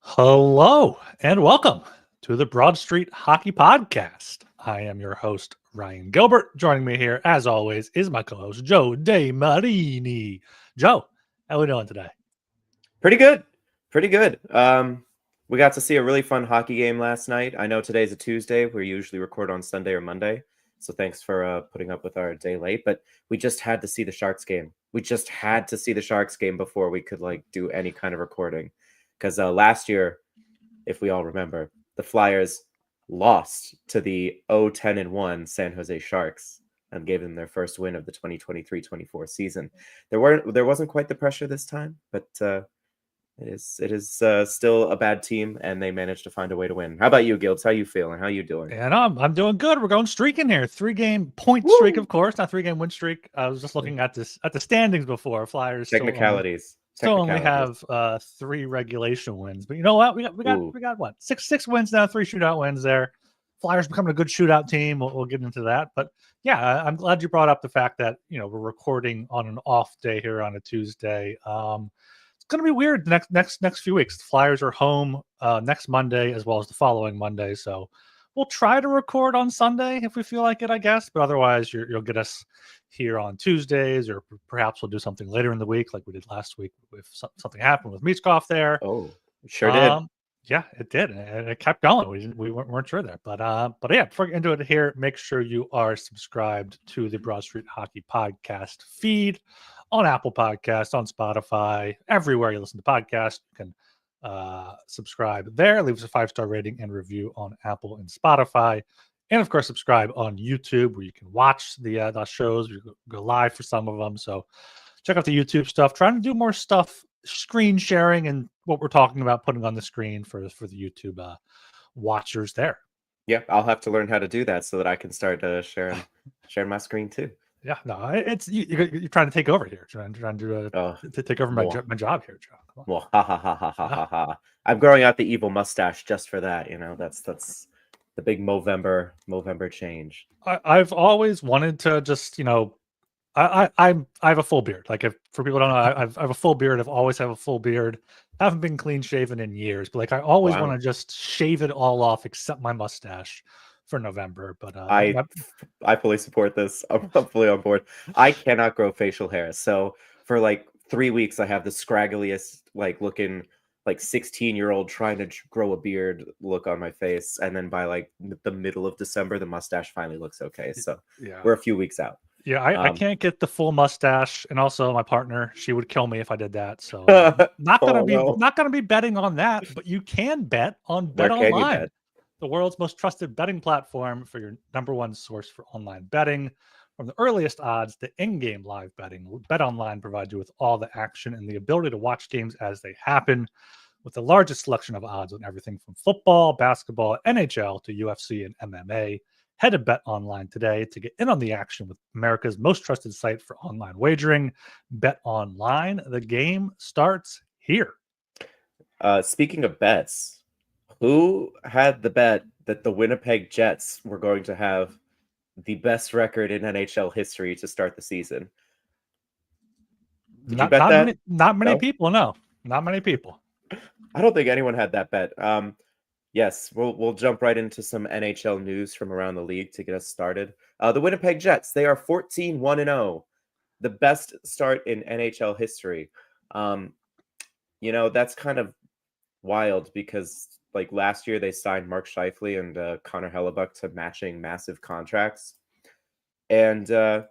Hello and welcome to the Broad Street Hockey Podcast. I am your host, Ryan Gilbert. Joining me here, as always, is my co-host, Joe DeMarini. Joe, how are we doing today? Pretty good. Pretty good. We got to see a really fun hockey game last night. I know today's a Tuesday. We usually record on Sunday or Monday. So thanks for putting up with our day late. But we just had to see the Sharks game. We just had to see the Sharks game before we could do any kind of recording. Because last year, if we all remember, the Flyers lost to the 0-10-1 San Jose Sharks and gave them their first win of the 2023-24 season. There wasn't quite the pressure this time, but it is still a bad team, and they managed to find a way to win. How about you, Gilbs? How you feeling? How you doing? And I'm doing good. We're going streaking here. 3-game point streak, of course, not 3-game win streak. I was just looking at the standings before. Flyers Technicalities. Still only have 3 regulation wins, but you know what? We got what? Six wins now, 3 shootout wins there. Flyers becoming a good shootout team. We'll get into that, but yeah, I'm glad you brought up the fact that we're recording on an off day here on a Tuesday. It's going to be weird the next few weeks. The Flyers are home next Monday as well as the following Monday, so we'll try to record on Sunday if we feel like it, I guess. But otherwise, you'll get us here on Tuesdays, or perhaps we'll do something later in the week like we did last week if something happened with Michkov there. Oh, sure did. Yeah, it did, and it kept going. We weren't sure there, but yeah. Before we get into it here, make sure you are subscribed to the Broad Street Hockey Podcast feed on Apple Podcasts, on Spotify, everywhere you listen to podcasts. You can subscribe there. Leave us a 5-star rating and review on Apple and Spotify, and of course subscribe on YouTube where you can watch the shows. We go live for some of them, so check out the YouTube stuff. Trying to do more stuff, screen sharing, and what we're talking about putting on the screen for the YouTube watchers there. Yeah, I'll have to learn how to do that so that I can start sharing my screen too. Yeah, no, it's you're trying to take over here, trying to take over my job here, Joe. Well, ha ha ha ha ha ha ha. I'm growing out the evil mustache just for that. That's the big Movember change. I've always wanted to just I have a full beard. Like, if for people who don't know, I have a full beard. I've always have a full beard. I haven't been clean shaven in years, but I always want to just shave it all off except my mustache for November. But I fully support this. I'm fully on board. I cannot grow facial hair, so for 3 weeks I have the scraggliest looking 16-year-old trying to grow a beard look on my face, and then by the middle of December the mustache finally looks okay. So yeah, we're a few weeks out. Yeah, I can't get the full mustache, and also my partner, she would kill me if I did that. So not gonna be betting on that, but you can bet on BetOnline, the world's most trusted betting platform for your #1 source for online betting. From the earliest odds to in-game live betting, BetOnline provides you with all the action and the ability to watch games as they happen, with the largest selection of odds on everything from football, basketball, NHL to UFC and MMA. Head to BetOnline today to get in on the action with America's most trusted site for online wagering. BetOnline, the game starts here. Speaking of bets, who had the bet that the Winnipeg Jets were going to have the best record in NHL history to start the season? Did you bet that? Not many people, no. Not many people. I don't think anyone had that bet. Yes, we'll jump right into some NHL news from around the league to get us started. The Winnipeg Jets, they are 14-1-0, the best start in NHL history. That's kind of wild because last year they signed Mark Scheifele and Connor Hellebuck to matching massive contracts, and it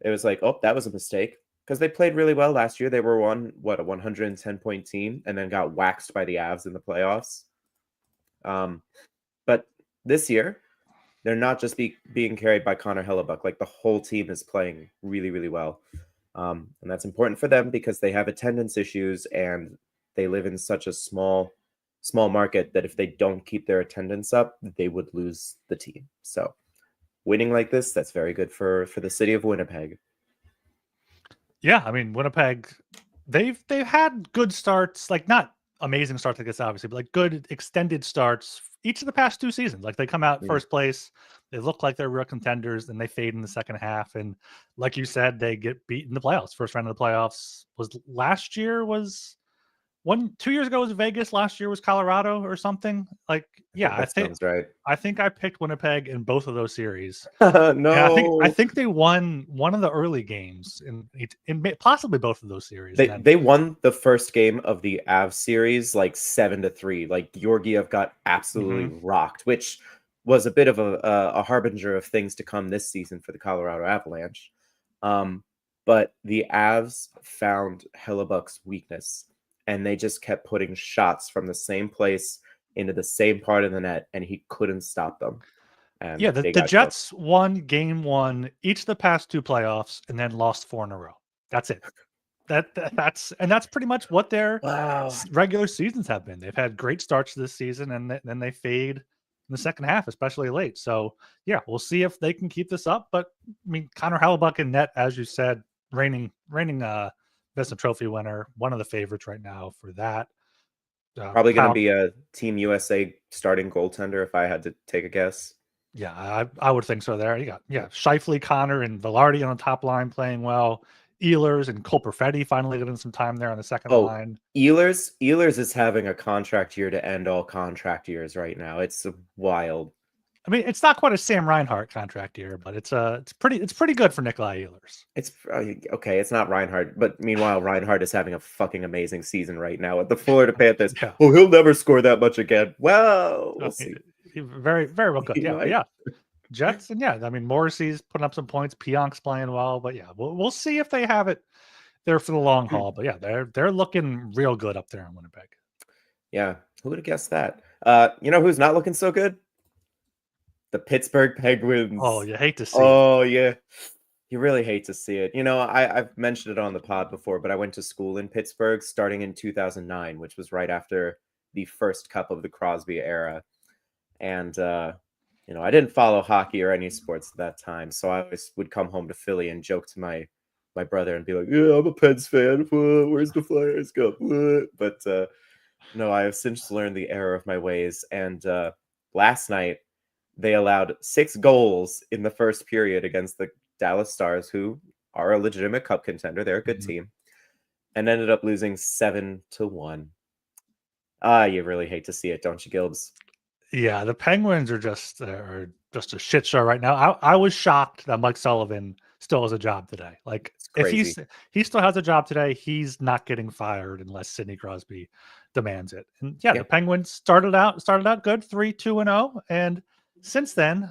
was oh, that was a mistake because they played really well last year. They were a 110-point team and then got waxed by the Avs in the playoffs. But this year, they're not just being carried by Connor Hellebuck. The whole team is playing really, really well. And that's important for them because they have attendance issues and they live in such a small market that if they don't keep their attendance up, they would lose the team. So winning like this, that's very good for the city of Winnipeg. Yeah, I mean, Winnipeg, they've had good starts, not amazing starts like this, obviously, but good extended starts each of the past 2 seasons. They come out first place, they look like they're real contenders, and they fade in the second half. And like you said, they get beat in the playoffs. First round of the playoffs was last year. Was 2 years ago was Vegas, last year was Colorado or something. Like, yeah, that sounds right. I think I picked Winnipeg in both of those series. No, I think they won one of the early games in possibly both of those series. They won the first game of the Avs series like 7-3. Like Georgiev got absolutely rocked, which was a bit of a harbinger of things to come this season for the Colorado Avalanche. But the Avs found Hellebuck's weakness, and they just kept putting shots from the same place into the same part of the net, and he couldn't stop them. And yeah, the Jets won game one each of the past two playoffs, and then lost 4 in a row. That's it. That's pretty much what their regular seasons have been. They've had great starts this season, and then they fade in the second half, especially late. So yeah, we'll see if they can keep this up. But I mean, Connor Hellebuck in net, as you said, reigning Vezina Trophy winner, one of the favorites right now for that. Probably going to be a Team USA starting goaltender if I had to take a guess. Yeah, I would think so. There you got Scheifele, Connor, and Velarde on the top line playing well. Ehlers and Cole Perfetti finally getting some time there on the second line. Ehlers is having a contract year to end all contract years right now. It's wild. I mean, it's not quite a Sam Reinhart contract year, but it's pretty good for Nikolai Ehlers. It's okay. It's not Reinhart, but meanwhile, Reinhart is having a fucking amazing season right now with the Florida Panthers. Yeah. Oh, he'll never score that much again. Well, we'll see. He very, very well good. Yeah. Jets, and I mean, Morrissey's putting up some points. Pionk's playing well, but we'll see if they have it there for the long haul. But they're looking real good up there in Winnipeg. Yeah, who would have guessed that? You know who's not looking so good? The Pittsburgh Penguins. Oh, you hate to see it. Oh, yeah. You really hate to see it. You know, I've mentioned it on the pod before, but I went to school in Pittsburgh starting in 2009, which was right after the first cup of the Crosby era. And, you know, I didn't follow hockey or any sports at that time, so I always would come home to Philly and joke to my brother and be like, "Yeah, I'm a Pens fan. Where's the Flyers go?" But no, I have since learned the error of my ways. And last night they allowed 6 goals in the first period against the Dallas Stars, who are a legitimate cup contender. They're a good team, and ended up losing 7-1. You really hate to see it, don't you, Gilbs? Yeah, the Penguins are just a shit show right now. I was shocked that Mike Sullivan still has a job today. Like, if he still has a job today, he's not getting fired unless Sidney Crosby demands it. And the Penguins started out good, 3-2-0, and since then,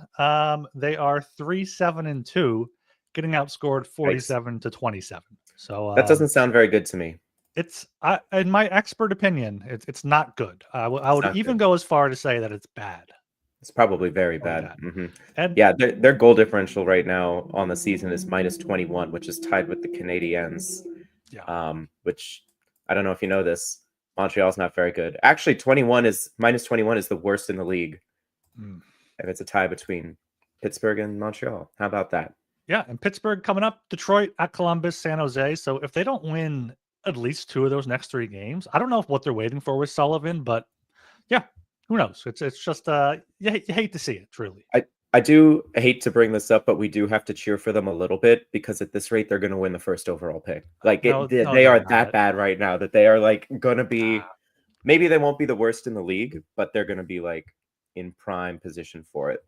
they are 3-7-2, getting outscored 47-27. So that doesn't sound very good to me. It's in my expert opinion, it's not good. I would even go as far to say that it's bad. It's probably very bad. And their goal differential right now on the season is -21, which is tied with the Canadiens. Which I don't know if you know this. Montreal's not very good. Actually, -21 is the worst in the league. And it's a tie between Pittsburgh and Montreal. How about that? Yeah, and Pittsburgh coming up, Detroit at Columbus, San Jose. So if they don't win at least 2 of those next 3 games, I don't know what they're waiting for with Sullivan, but who knows? It's just you hate to see it, truly. I do hate to bring this up, but we do have to cheer for them a little bit, because at this rate they're going to win the first overall pick. Like they are that bad right now that they are like going to be. Maybe they won't be the worst in the league, but they're going to be like in prime position for it.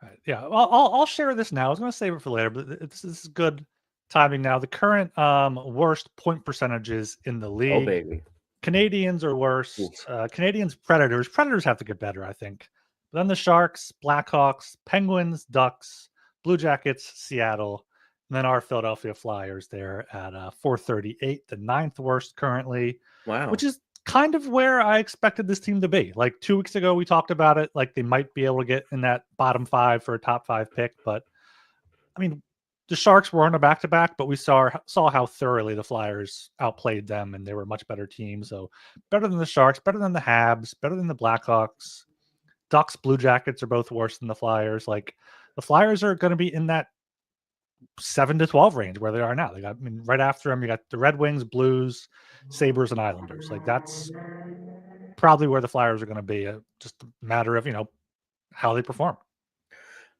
Right. Yeah, I'll share this now. I was going to save it for later, but this is good timing now. The current worst point percentages in the league. Oh, baby. Canadians are worst. Canadians, Predators. Predators have to get better, I think. But then the Sharks, Blackhawks, Penguins, Ducks, Blue Jackets, Seattle, and then our Philadelphia Flyers there at 438, the 9th worst currently. Wow. Which is kind of where I expected this team to be. Like 2 weeks ago, we talked about it. Like they might be able to get in that bottom 5 for a top 5 pick. But I mean, the Sharks were on a back-to-back, but we saw how thoroughly the Flyers outplayed them, and they were a much better team. So better than the Sharks, better than the Habs, better than the Blackhawks. Ducks, Blue Jackets are both worse than the Flyers. Like the Flyers are going to be in that 7-12 range where they are now. Right after them, you got the Red Wings, Blues, Sabres, and Islanders. Like that's probably where the Flyers are going to be. Just a matter of how they perform.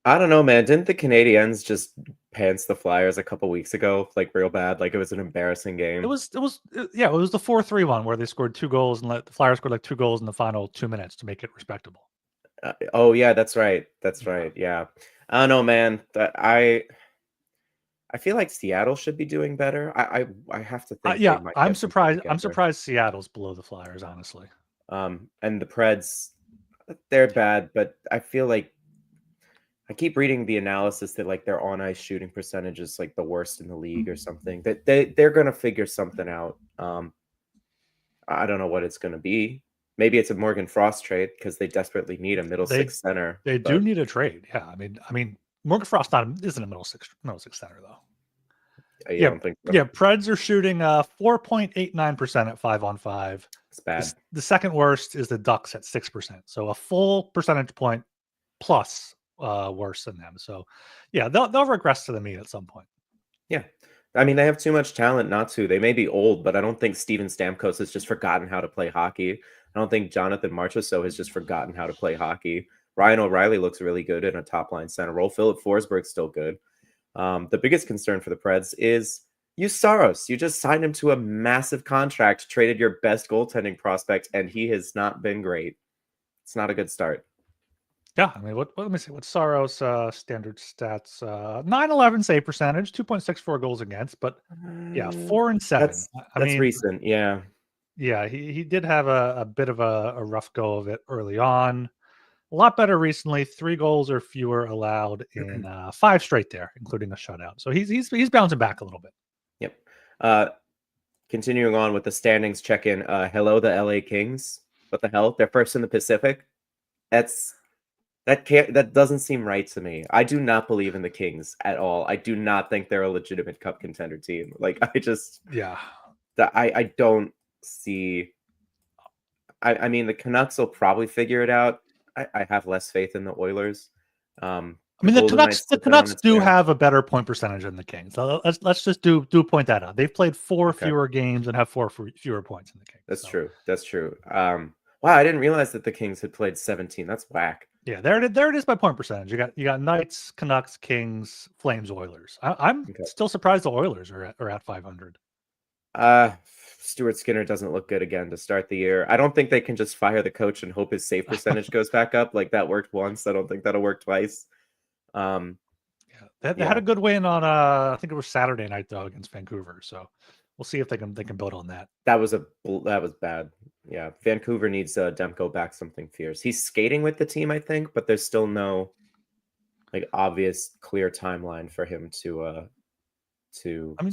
I don't know, man. Didn't the Canadiens just pants the Flyers a couple weeks ago, like real bad? Like it was an embarrassing game. It was the 4-3 one where they scored 2 goals and the Flyers scored like 2 goals in the final 2 minutes to make it respectable. Oh yeah, that's right. That's right. Yeah. I don't know, man. I feel like Seattle should be doing better. I have to think. Yeah, I'm surprised. I'm surprised Seattle's below the Flyers, honestly. And the Preds, they're bad, but I feel like I keep reading the analysis that like their on ice shooting percentage is like the worst in the league or something. That they're gonna figure something out. I don't know what it's gonna be. Maybe it's a Morgan Frost trade because they desperately need a middle six center. They do need a trade. Yeah, I mean, Morgan Frost isn't a middle six center though. I don't think so. Yeah, Preds are shooting 4.89% at 5-on-5. It's bad. The second worst is the Ducks at 6%. So a full percentage point plus worse than them. So yeah, they'll regress to the mean at some point. Yeah. I mean, they have too much talent not to. They may be old, but I don't think Steven Stamkos has just forgotten how to play hockey. I don't think Jonathan Marchessault has just forgotten how to play hockey. Ryan O'Reilly looks really good in a top-line center role. Philip Forsberg's still good. The biggest concern for the Preds is Saros. You just signed him to a massive contract, traded your best goaltending prospect, and he has not been great. It's not a good start. Yeah, I mean, let me see. What's Saros' standard stats? 9/11 save percentage, 2.64 goals against, but yeah, 4 and 7. That's recent, yeah. Yeah, he did have a bit of a rough go of it early on. A lot better recently. 3 goals or fewer allowed in 5 straight there, including a shutout. So he's bouncing back a little bit. Yep. Continuing on with the standings check-in. Hello, the LA Kings. What the hell? They're first in the Pacific. That doesn't seem right to me. I do not believe in the Kings at all. I do not think they're a legitimate cup contender team. Like I don't see. I mean, the Canucks will probably figure it out. I have less faith in the Oilers. I mean, the Canucks do have a better point percentage than the Kings. So let's just do point that out. They've played 4 fewer games and have 4 fewer points than the Kings. That's true. That's true. Wow, I didn't realize that the Kings had played 17. That's whack. Yeah, there it is by point percentage. You got Knights, Canucks, Kings, Flames, Oilers. I'm still surprised the Oilers are at 500. Stuart Skinner doesn't look good again to start the year. I don't think they can just fire the coach and hope his save percentage goes back up. Like that worked once. I don't think that'll work twice. They had a good win on I think it was Saturday night though against Vancouver. So we'll see if they can build on that. That was bad. Yeah, Vancouver needs Demko back something fierce. He's skating with the team, I think, but there's still no like obvious clear timeline for him to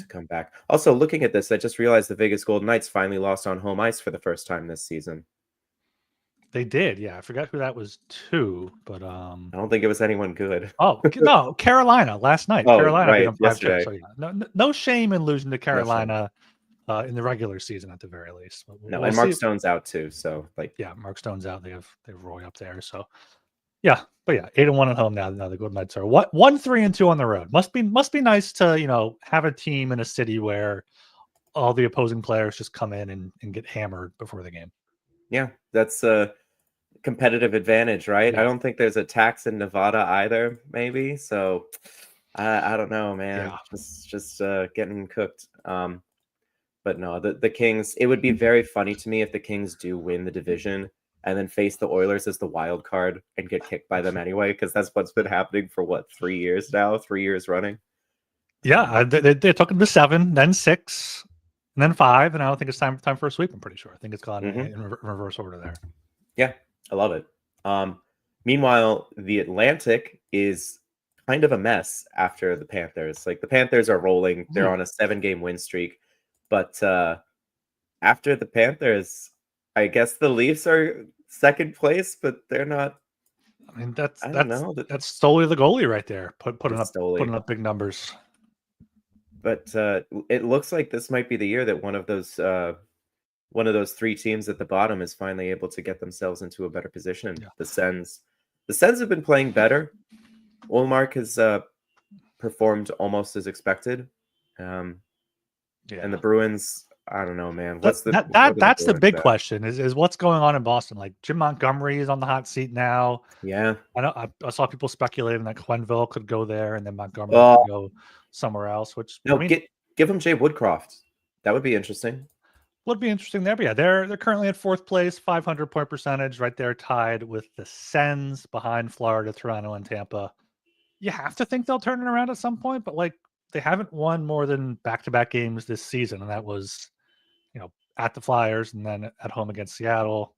come back. Also, looking at this, I just realized the Vegas Golden Knights finally lost on home ice for the first time this season. They did, yeah. I forgot who that was to, but I don't think it was anyone good. Oh no, Carolina last night. Oh, Carolina right, beat them 5-2. So yeah, no shame in losing to Carolina in the regular season at the very least. No, and Mark Stone's out too. So Mark Stone's out. They have Roy up there. So yeah, but yeah, 8-1 at home now. Now the Golden Knights are 1-3-2 on the road. Must be nice to have a team in a city where all the opposing players just come in and get hammered before the game. Yeah, that's a competitive advantage, right? Yeah. I don't think there's a tax in Nevada either, maybe. So I don't know, man. Yeah. Just getting cooked. But no, the Kings. It would be very funny to me if the Kings do win the division and then face the Oilers as the wild card and get kicked by them anyway, because that's what's been happening for 3 years now, 3 years running. Yeah, they took them to 7, then 6, and then 5, and I don't think it's time for a sweep. I'm pretty sure. I think it's gone in reverse order there. Yeah, I love it. Meanwhile, the Atlantic is kind of a mess after the Panthers. Like the Panthers are rolling; they're on a 7-game win streak, but after the Panthers, I guess the Leafs are second place, but they're not. I mean, that's solely the goalie right there, putting up big numbers. But it looks like this might be the year that one of those 3 teams at the bottom is finally able to get themselves into a better position. Yeah. The Sens have been playing better. Ullmark has performed almost as expected. And the Bruins I don't know, man. That's the big question is what's going on in Boston. Like Jim Montgomery is on the hot seat now. Yeah, I know. I saw people speculating that Quenneville could go there, and then Montgomery could go somewhere else. Which no, give him Jay Woodcroft. That would be interesting. Would be interesting there. But yeah, they're currently at 4th place, 500 point percentage, right there, tied with the Sens behind Florida, Toronto, and Tampa. You have to think they'll turn it around at some point, but like they haven't won more than back-to-back games this season, and that was, at the Flyers and then at home against Seattle.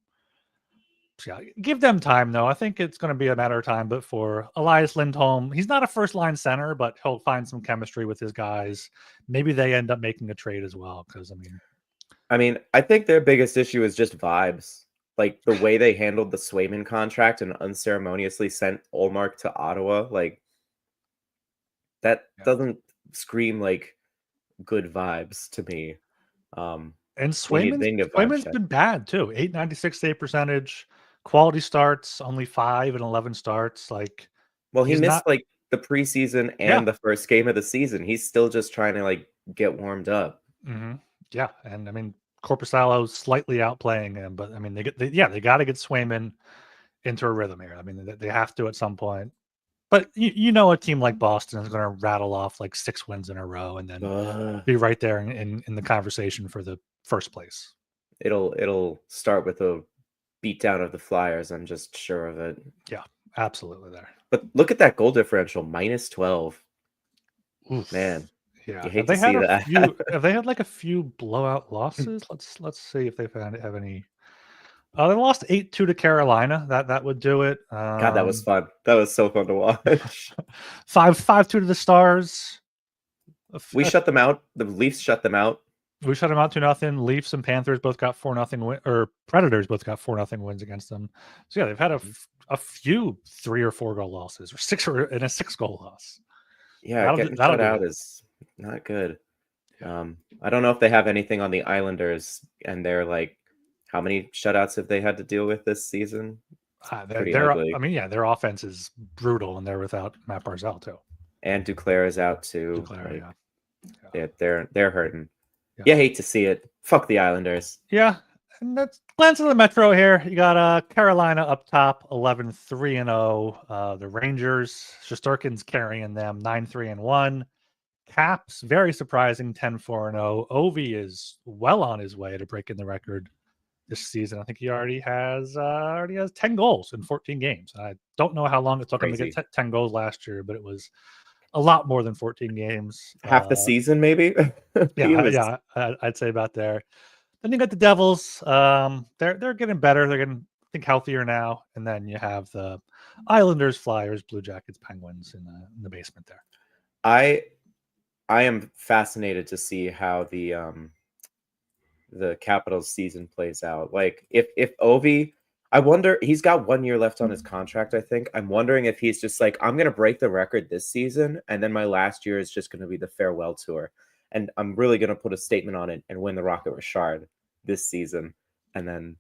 So yeah, give them time though. I think it's going to be a matter of time. But for Elias Lindholm, he's not a first-line center, but he'll find some chemistry with his guys. Maybe they end up making a trade as well. Because I think their biggest issue is just vibes. Like the way they handled the Swayman contract and unceremoniously sent Ullmark to Ottawa. Like that doesn't scream like good vibes to me. And Swayman's been bad too. 896 save percentage, quality starts, only 5 and 11 starts. Like, well, he missed like the preseason and the first game of the season. He's still just trying to like get warmed up. Mm-hmm. Yeah, and Korpisalo's slightly outplaying him, but they got to get Swayman into a rhythm here. They have to at some point. But a team like Boston is going to rattle off like 6 wins in a row and then be right there in the conversation for the first place. It'll start with a beatdown of the Flyers. I'm just sure of it. Yeah, absolutely there. But look at that goal differential, -12. Oof. Man, yeah. You hate to see that. Have they had like a few blowout losses? Let's see if they have any. They lost 8-2 to Carolina. That would do it. God, that was fun. That was so fun to watch. 5-2 to the Stars. We shut them out. The Leafs shut them out. We shut them out 2-0. Leafs and Panthers both got 4-0 win, or Predators both got 4-0 wins against them. So yeah, they've had a few 3 or 4 goal losses, or 6 and a 6 goal loss. Yeah, getting shut out is not good. I don't know if they have anything on the Islanders, and they're like, how many shutouts have they had to deal with this season? Their offense is brutal, and they're without Matt Barzal too. And Duclair is out too. Duclair, they're hurting. Yeah. You hate to see it. Fuck the Islanders. Yeah, and let's glance at the Metro here. You got Carolina up top, 11-3-0. The Rangers, Shesterkin's carrying them, 9-3-1. Caps, very surprising, 10-4-0. Ovi is well on his way to breaking the record this season. I think he already has 10 goals in 14 games. I don't know how long it took him to get 10 goals last year, but it was a lot more than 14 games. Half the season, maybe. I'd say about there. Then you got the Devils. They're getting better. They're getting, I think, healthier now. And then you have the Islanders, Flyers, Blue Jackets, Penguins in the basement there. I am fascinated to see how the Capitals season plays out. Like if Ovi, I wonder, he's got 1 year left on his contract, I think. I'm wondering if he's just like, I'm going to break the record this season, and then my last year is just going to be the farewell tour. And I'm really going to put a statement on it and win the Rocket Richard this season, and then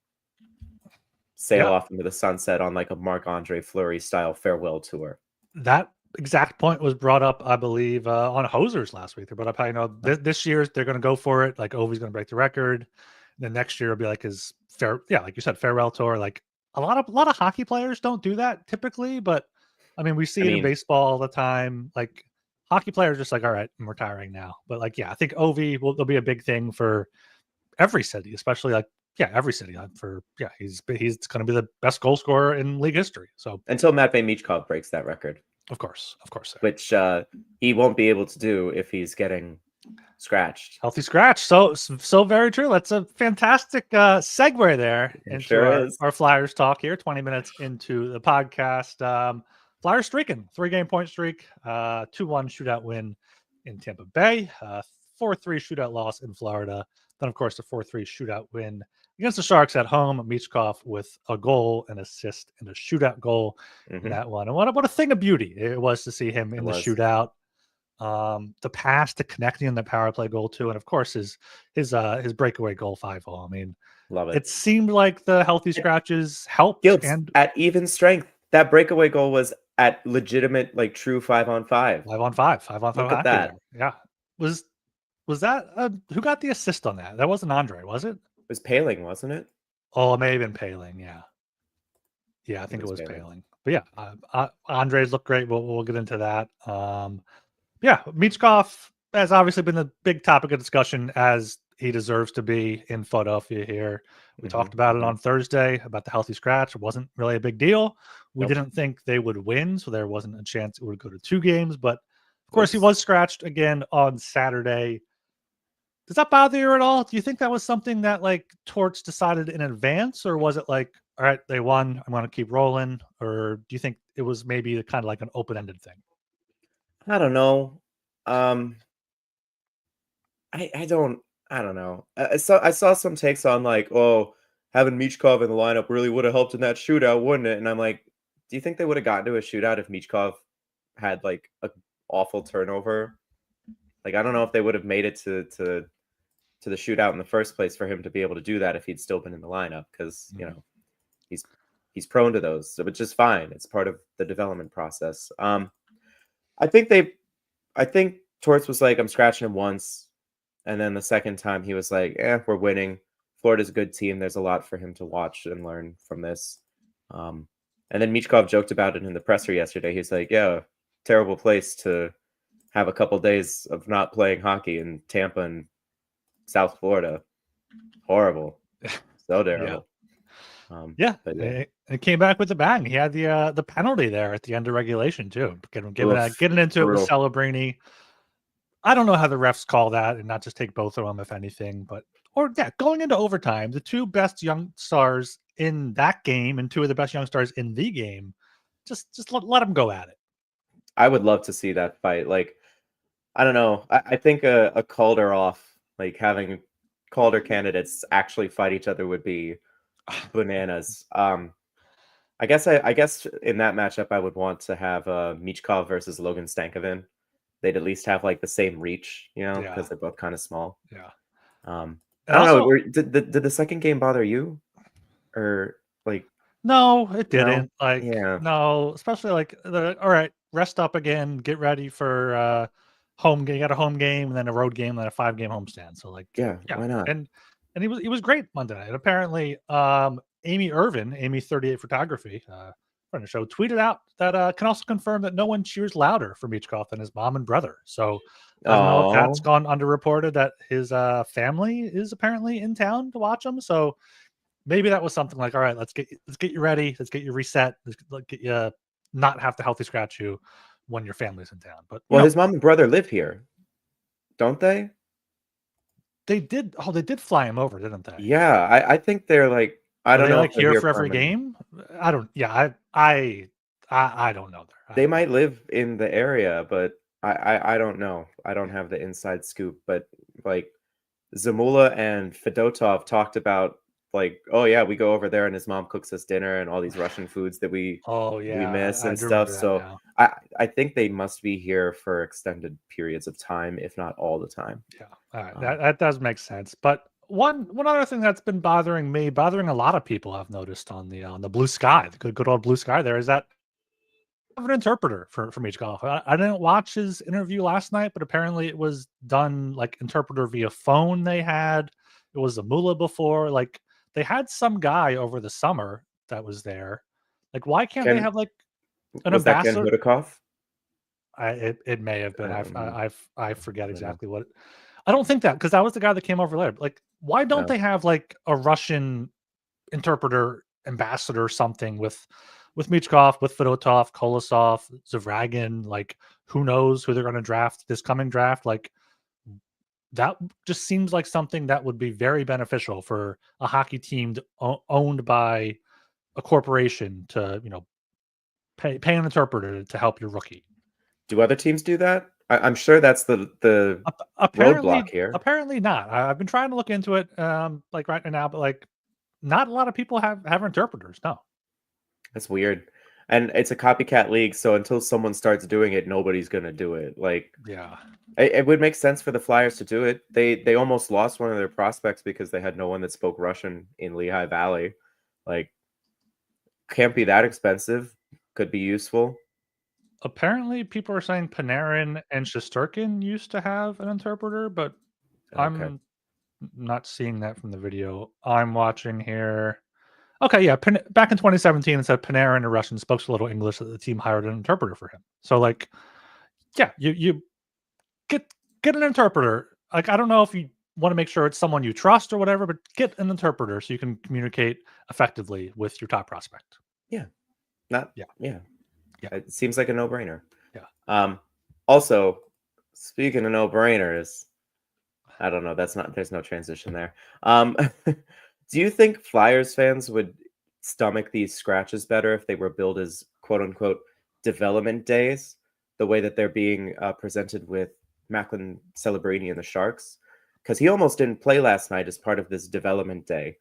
sail off into the sunset on like a Marc-Andre Fleury style farewell tour. That exact point was brought up, I believe, on Hosers last week. They brought up how, this year they're going to go for it. Like Ovi's going to break the record. The next year will be like his like you said, farewell tour. Like a lot of hockey players don't do that typically, but we see it in baseball all the time. Like hockey players just like, all right, I'm retiring now. But like, I think Ovi will be a big thing for every city, especially like every city. He's going to be the best goal scorer in league history. So until Matvei Michkov breaks that record, of course, which he won't be able to do if he's getting scratched. Healthy scratch. So very true. That's a fantastic segue there into our Flyers talk here. 20 minutes into the podcast. Flyers streaking, 3-game point streak, 2-1 shootout win in Tampa Bay, 4-3 shootout loss in Florida. Then, of course, the 4-3 shootout win against the Sharks at home. Michkov with a goal, an assist, and a shootout goal in that one. And what a thing of beauty it was to see him in the shootout. The pass to connecting in the power play goal too, and of course his breakaway goal 5-0. Love it. It seemed like the healthy scratches helped. And at even strength, that breakaway goal was at legitimate, like true 5-on-5. 5-on-5. 5-on-5. Look at that. Yeah, was Was that who got the assist on that? That wasn't Andrae, was it? It was Paling, wasn't it? Oh, it may have been Paling. Yeah, I think it was Paling. But yeah, Andrae's looked great. We'll get into that. Yeah, Michkov has obviously been the big topic of discussion, as he deserves to be in Philadelphia here. We talked about it on Thursday about the healthy scratch. It wasn't really a big deal. We didn't think they would win, so there wasn't a chance it would go to 2 games. But of course, he was scratched again on Saturday. Does that bother you at all? Do you think that was something that like Torts decided in advance, or was it like, all right, they won, I'm going to keep rolling, or do you think it was maybe kind of like an open-ended thing? I don't know. I don't know. I saw some takes on like, oh, having Michkov in the lineup really would have helped in that shootout, wouldn't it? And I'm like, do you think they would have gotten to a shootout if Michkov had like a awful turnover? Like, I don't know if they would have made it to the shootout in the first place for him to be able to do that if he'd still been in the lineup, because you know he's prone to those. So it's just fine. It's part of the development process. I think Torts was like, I'm scratching him once. And then the second time he was like, we're winning. Florida's a good team. There's a lot for him to watch and learn from this. And then Michkov joked about it in the presser yesterday. He's like, yeah, terrible place to have a couple days of not playing hockey in Tampa and South Florida. Horrible. So terrible. It came back with a bang. He had the penalty there at the end of regulation too. Getting into it with Celebrini. I don't know how the refs call that and not just take both of them, if anything. Going into overtime, the 2 best young stars in that game and 2 of the best young stars in the game, just let them go at it. I would love to see that fight. Like, I don't know. I think a Calder off, like having Calder candidates actually fight each other would be bananas. I guess in that matchup I would want to have Michkov versus Logan Stankoven. They'd at least have like the same reach, because they're both kind of small. Yeah. I don't know. Did the second game bother you, or like? No, it didn't. No, especially like all right, rest up again, get ready for home game. You got a home game and then a road game, and then a 5-game homestand. So why not? And he was great Monday night. And apparently, Amy Irvin, Amy 38 Photography, friend of the show, tweeted out that can also confirm that no one cheers louder for Michkov than his mom and brother. So I don't know if that's gone underreported, that his family is apparently in town to watch him. So maybe that was something like, all right, let's get you ready, let's get you reset, let's get you not have to healthy scratch you when your family's in town. But his mom and brother live here, don't they? They did. Oh, they did fly him over, didn't they? Yeah, I think they're like, I don't know, like here for every game. I don't. Yeah, I don't know. They might live in the area, but I don't know. I don't have the inside scoop. But like Zamula and Fedotov talked about, like, oh yeah, we go over there and his mom cooks us dinner and all these Russian foods that we miss and stuff. So I think they must be here for extended periods of time, if not all the time. Yeah, all right. That does make sense. But one other thing that's been bothering a lot of people, I've noticed on the Blue Sky, the good old Blue Sky, there is that an interpreter for Michkov. I didn't watch his interview last night, but apparently it was done like interpreter via phone. It was a Zamula before. Like, they had some guy over the summer that was there. Like, why can't they have like an ambassador? Was that Ken Hudikoff? It may have been. I forget exactly what. I don't think that, because that was the guy that came over later. Like, why don't they have like a Russian interpreter ambassador or something with Michkov, with Fedotov, Kolosov, Zavragin? Like, who knows who they're going to draft this coming draft? Like, that just seems like something that would be very beneficial for a hockey team owned by a corporation to, pay an interpreter to help your rookie. Do other teams do that? I'm sure that's the roadblock here. Apparently not. I've been trying to look into it, like right now, but like not a lot of people have interpreters. No, that's weird. And it's a copycat league, so until someone starts doing it, nobody's gonna do it. Like, yeah, it would make sense for the Flyers to do it. They almost lost one of their prospects because they had no one that spoke Russian in Lehigh Valley. Like, can't be that expensive. Could be useful. Apparently, people are saying Panarin and Shesterkin used to have an interpreter, but I'm not seeing that from the video I'm watching here. Okay, yeah. Back in 2017, it said Panarin, a Russian, spoke a little English. That the team hired an interpreter for him. So, like, yeah, you get an interpreter. Like, I don't know if you want to make sure it's someone you trust or whatever, but get an interpreter so you can communicate effectively with your top prospect. Yeah. Yeah. It seems like a no-brainer. Yeah. Also, speaking of no-brainers, I don't know. There's no transition there. Do you think Flyers fans would stomach these scratches better if they were billed as quote unquote development days, the way that they're being presented with Macklin Celebrini and the Sharks? Because he almost didn't play last night as part of this development day.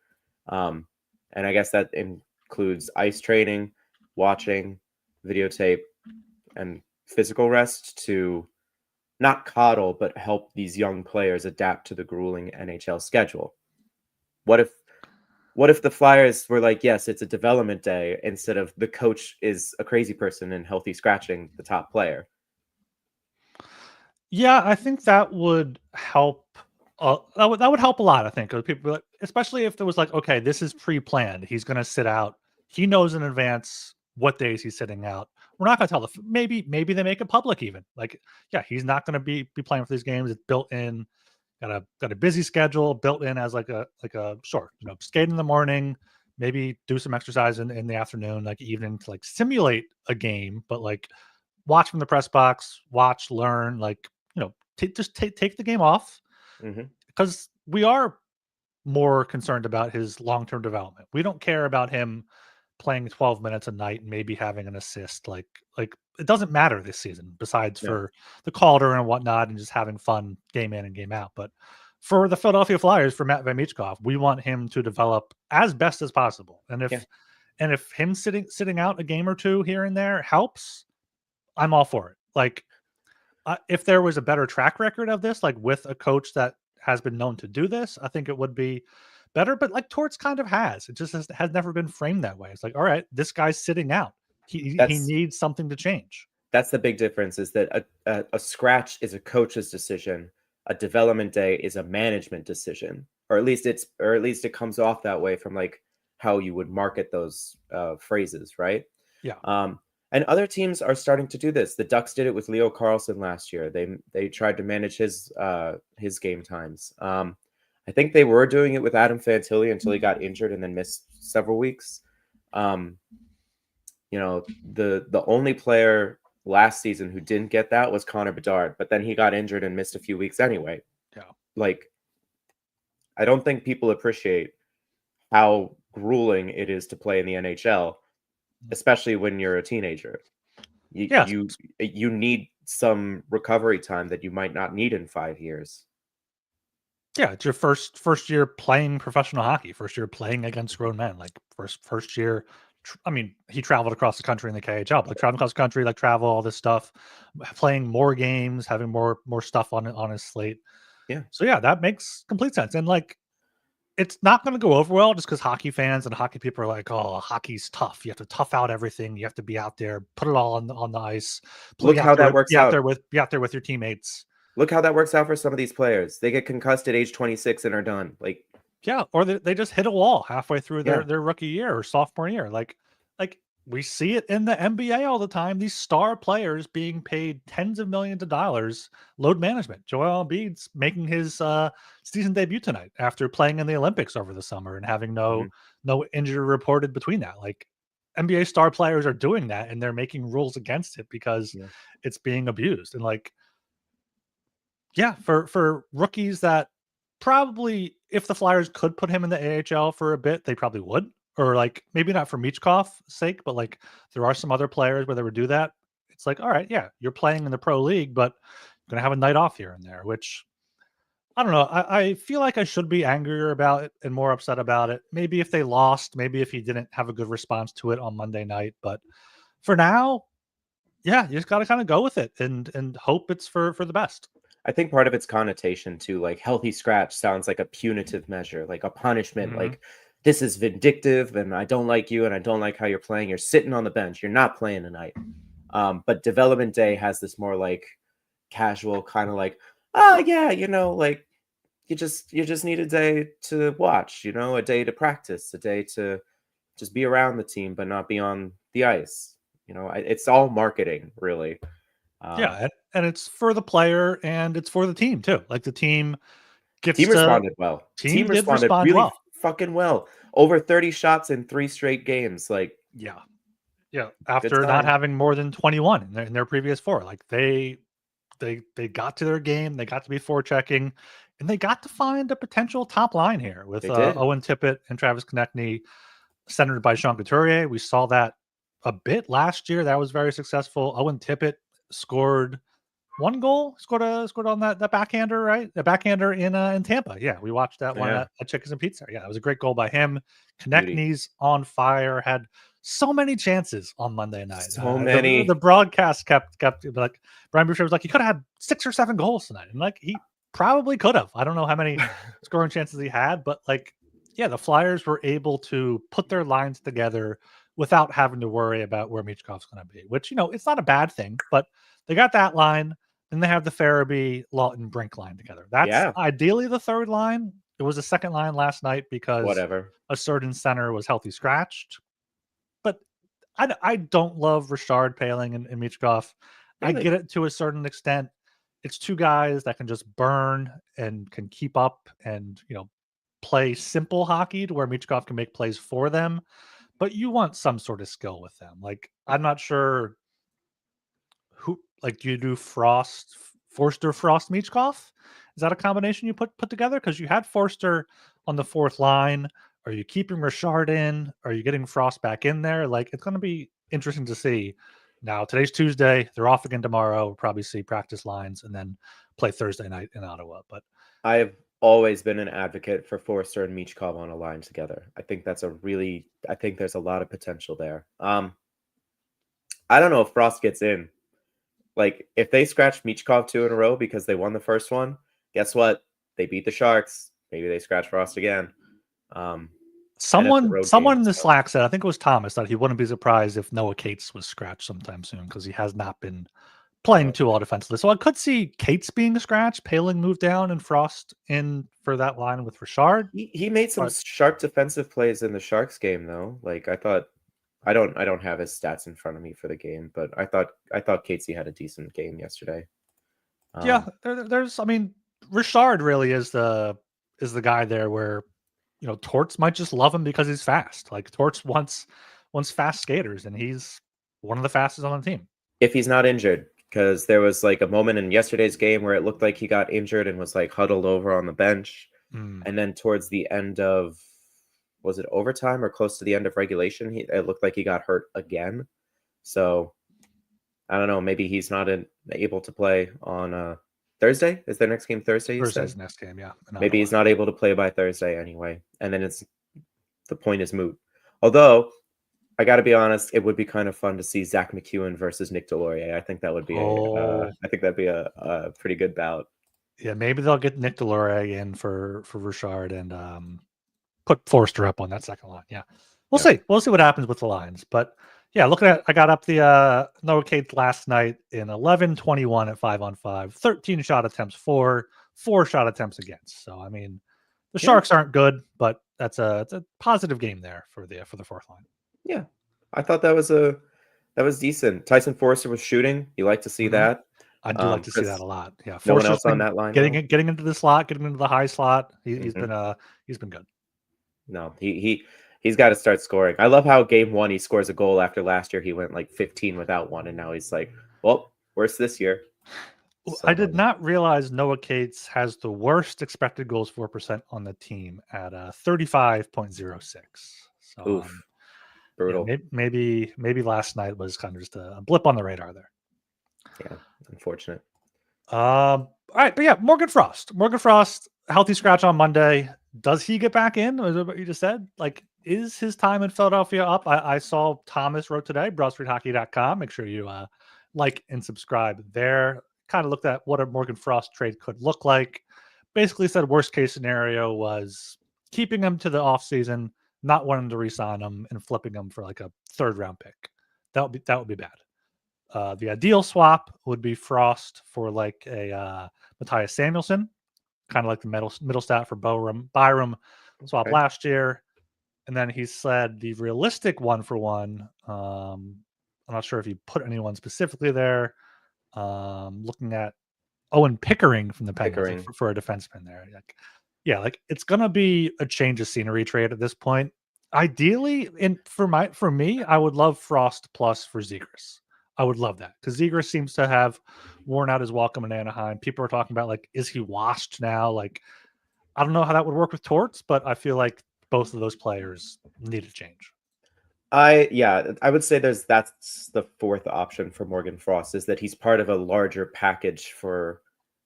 And I guess that includes ice training, watching, videotape, and physical rest to not coddle, but help these young players adapt to the grueling NHL schedule. What if the Flyers were like, yes, it's a development day, instead of the coach is a crazy person and healthy scratching the top player? Yeah, I think that would help. That would help a lot. I think people, especially if there was like, okay, this is pre-planned. He's going to sit out. He knows in advance what days he's sitting out. We're not going to tell maybe they make it public even. Like, yeah, he's not going to be playing for these games. It's built in. Got a busy schedule built in as like a sure, skate in the morning, maybe do some exercise in the afternoon, like evening, to like simulate a game, but like watch from the press box, watch, learn, like just take the game off, because we are more concerned about his long-term development. We don't care about him playing 12 minutes a night and maybe having an assist. Like it doesn't matter this season, besides for the Calder and whatnot, and just having fun game in and game out. But for the Philadelphia Flyers, for Matvei Michkov, we want him to develop as best as possible. And if him sitting out a game or two here and there helps, I'm all for it. Like, if there was a better track record of this, like with a coach that has been known to do this, I think it would be better. But like Torts kind of has. It just has never been framed that way. It's like, all right, this guy's sitting out. He needs something to change. That's the big difference, is that a scratch is a coach's decision. A development day is a management decision, or at least it comes off that way from like how you would market those phrases, right? Yeah. And other teams are starting to do this. The Ducks did it with Leo Carlsson last year. They tried to manage his game times. I think they were doing it with Adam Fantilli until he got injured and then missed several weeks. The only player last season who didn't get that was Connor Bedard, but then he got injured and missed a few weeks anyway. Yeah. Like, I don't think people appreciate how grueling it is to play in the NHL, especially when you're a teenager. You need some recovery time that you might not need in 5 years. Yeah, it's your first year playing professional hockey, first year playing against grown men, like first year. I mean, he traveled across the country in the KHL, but like traveling across the country, like travel, all this stuff, playing more games, having more stuff on his slate. Yeah. So yeah, that makes complete sense. And like, it's not going to go over well just because hockey fans and hockey people are like, oh, hockey's tough. You have to tough out everything. You have to be out there, put it all on the ice. Look how that works out. Be out there with your teammates. Look how that works out for some of these players. They get concussed at age 26 and are done. Like, yeah, or they just hit a wall halfway through their rookie year or sophomore year. Like we see it in the NBA all the time. These star players being paid tens of millions of dollars, load management. Joel Embiid's making his season debut tonight after playing in the Olympics over the summer and having no injury reported between that. Like, NBA star players are doing that, and they're making rules against it because it's being abused. And like, yeah, for rookies that probably, if the Flyers could put him in the AHL for a bit, they probably would. Or like, maybe not for Michkov's sake, but like there are some other players where they would do that. It's like, all right, yeah, you're playing in the pro league, but you're going to have a night off here and there, which I don't know. I feel like I should be angrier about it and more upset about it. Maybe if they lost, maybe if he didn't have a good response to it on Monday night. But for now, yeah, you just got to kind of go with it and hope it's for the best. I think part of its connotation to like healthy scratch sounds like a punitive measure, like a punishment, like this is vindictive and I don't like you and I don't like how you're playing. You're sitting on the bench. You're not playing tonight. But development day has this more like casual kind of like, oh yeah, like you just need a day to watch, a day to practice, a day to just be around the team, but not be on the ice. It's all marketing, really. Yeah, and it's for the player and it's for the team too. Like the team responded well. Team did responded respond really well. fucking well. Over 30 shots in 3 straight games. Like, yeah. After not having more than 21 in their previous 4, like they got to their game, they got to be forechecking, and they got to find a potential top line here with Owen Tippett and Travis Konechny, centered by Sean Couturier. We saw that a bit last year. That was very successful. Owen Tippett scored 1 goal, scored on that backhander, right? The backhander in Tampa. Yeah, we watched that one at Chickens and Pizza. Yeah, it was a great goal by him. Konechny's on fire, had so many chances on Monday night. So many. The broadcast kept like Brian Boucher was like, he could have had 6 or 7 goals tonight, and like he probably could have. I don't know how many scoring chances he had, but like, yeah, the Flyers were able to put their lines together without having to worry about where Michkov's going to be, which, it's not a bad thing, but they got that line. Then they have the Farabee, Lawton, Brink line together. That's ideally the third line. It was a second line last night because a certain center was healthy scratched. But I don't love Richard, Paling, and Michkov. Really? I get it to a certain extent. It's 2 guys that can just burn and can keep up and, play simple hockey to where Michkov can make plays for them. But you want some sort of skill with them. Like, I'm not sure who, like, do you do Forster, Frost, Michkov? Is that a combination you put together? Because you had Forster on the 4th line. Are you keeping Richard in? Are you getting Frost back in there? Like, it's going to be interesting to see. Now, today's Tuesday. They're off again tomorrow. We'll probably see practice lines and then play Thursday night in Ottawa. But I've always been an advocate for Forster and Michkov on a line together. I think there's a lot of potential there. I don't know if Frost gets in. Like, if they scratch Michkov 2 in a row because they won the first one, guess what? They beat the Sharks. Maybe they scratch Frost again. Someone in the Slack said, I think it was Thomas, that he wouldn't be surprised if Noah Cates was scratched sometime soon because he has not been playing too well defensively. So I could see Cates being scratched, Paling moved down, and Frost in for that line with Richard. He made some sharp defensive plays in the Sharks game, though. Like, I thought, I don't have his stats in front of me for the game, but I thought Casey had a decent game yesterday. There's, I mean, Richard really is the guy there where, Torts might just love him because he's fast. Like, Torts wants fast skaters, and he's one of the fastest on the team. If he's not injured, because there was like a moment in yesterday's game where it looked like he got injured and was like huddled over on the bench. And then towards the end of, was it overtime or close to the end of regulation, it looked like he got hurt again. So I don't know. Maybe he's not able to play on Thursday. Is their next game Thursday? Thursday's next game, yeah. Maybe he's not able to play by Thursday anyway. And then the point is moot. Although, I got to be honest, it would be kind of fun to see Zach McEwen versus Nick Delorier. I think that would be I think that'd be a pretty good bout. Yeah, maybe they'll get Nick Delorier in for Richard and put Forster up on that second line. Yeah, we'll see. We'll see what happens with the lines. But yeah, looking at, I got up the Noah Cates last night in 11-21 at 5-on-5, 13 shot attempts for, 4 shot attempts against. So I mean, the Sharks aren't good, but it's a positive game there for the 4th line. Yeah, I thought that was decent. Tyson Forster was shooting. You like to see that. I do like to see that a lot. Yeah, no one else on that line. Getting into the slot, getting into the high slot. He's been good. No, he's got to start scoring. I love how game 1 he scores a goal after last year he went like 15 without one, and now he's like, well, worse this year. So, I did not realize Noah Cates has the worst expected goals for% on the team at 35.06. So oof. Brutal. Yeah, maybe last night was kind of just a blip on the radar there. Yeah, unfortunate. All right, but yeah, Morgan Frost, healthy scratch on Monday. Does he get back in? Is that what you just said? Like, is his time in Philadelphia up? I saw Thomas wrote today, BroadStreetHockey.com. Make sure you like and subscribe there. Kind of looked at what a Morgan Frost trade could look like. Basically said worst case scenario was keeping him to the offseason, not wanting to re-sign him, and flipping him for like a 3rd round pick. That would be bad. The ideal swap would be Frost for like a Matthias Samuelsson. kind of like the middle stat for Byram swap last year. And then he said the realistic 1-for-1. I'm not sure if he put anyone specifically there. Looking at Owen Pickering from the Penguins for a defenseman there. Like it's gonna be a change of scenery trade at this point. Ideally, for me, I would love Frost plus for Zegras. I would love that because Zegras seems to have worn out his welcome in Anaheim. People are talking about like, is he washed now? Like, I don't know how that would work with Torts, but I feel like both of those players need a change. I would say that's the fourth option for Morgan Frost, is that he's part of a larger package for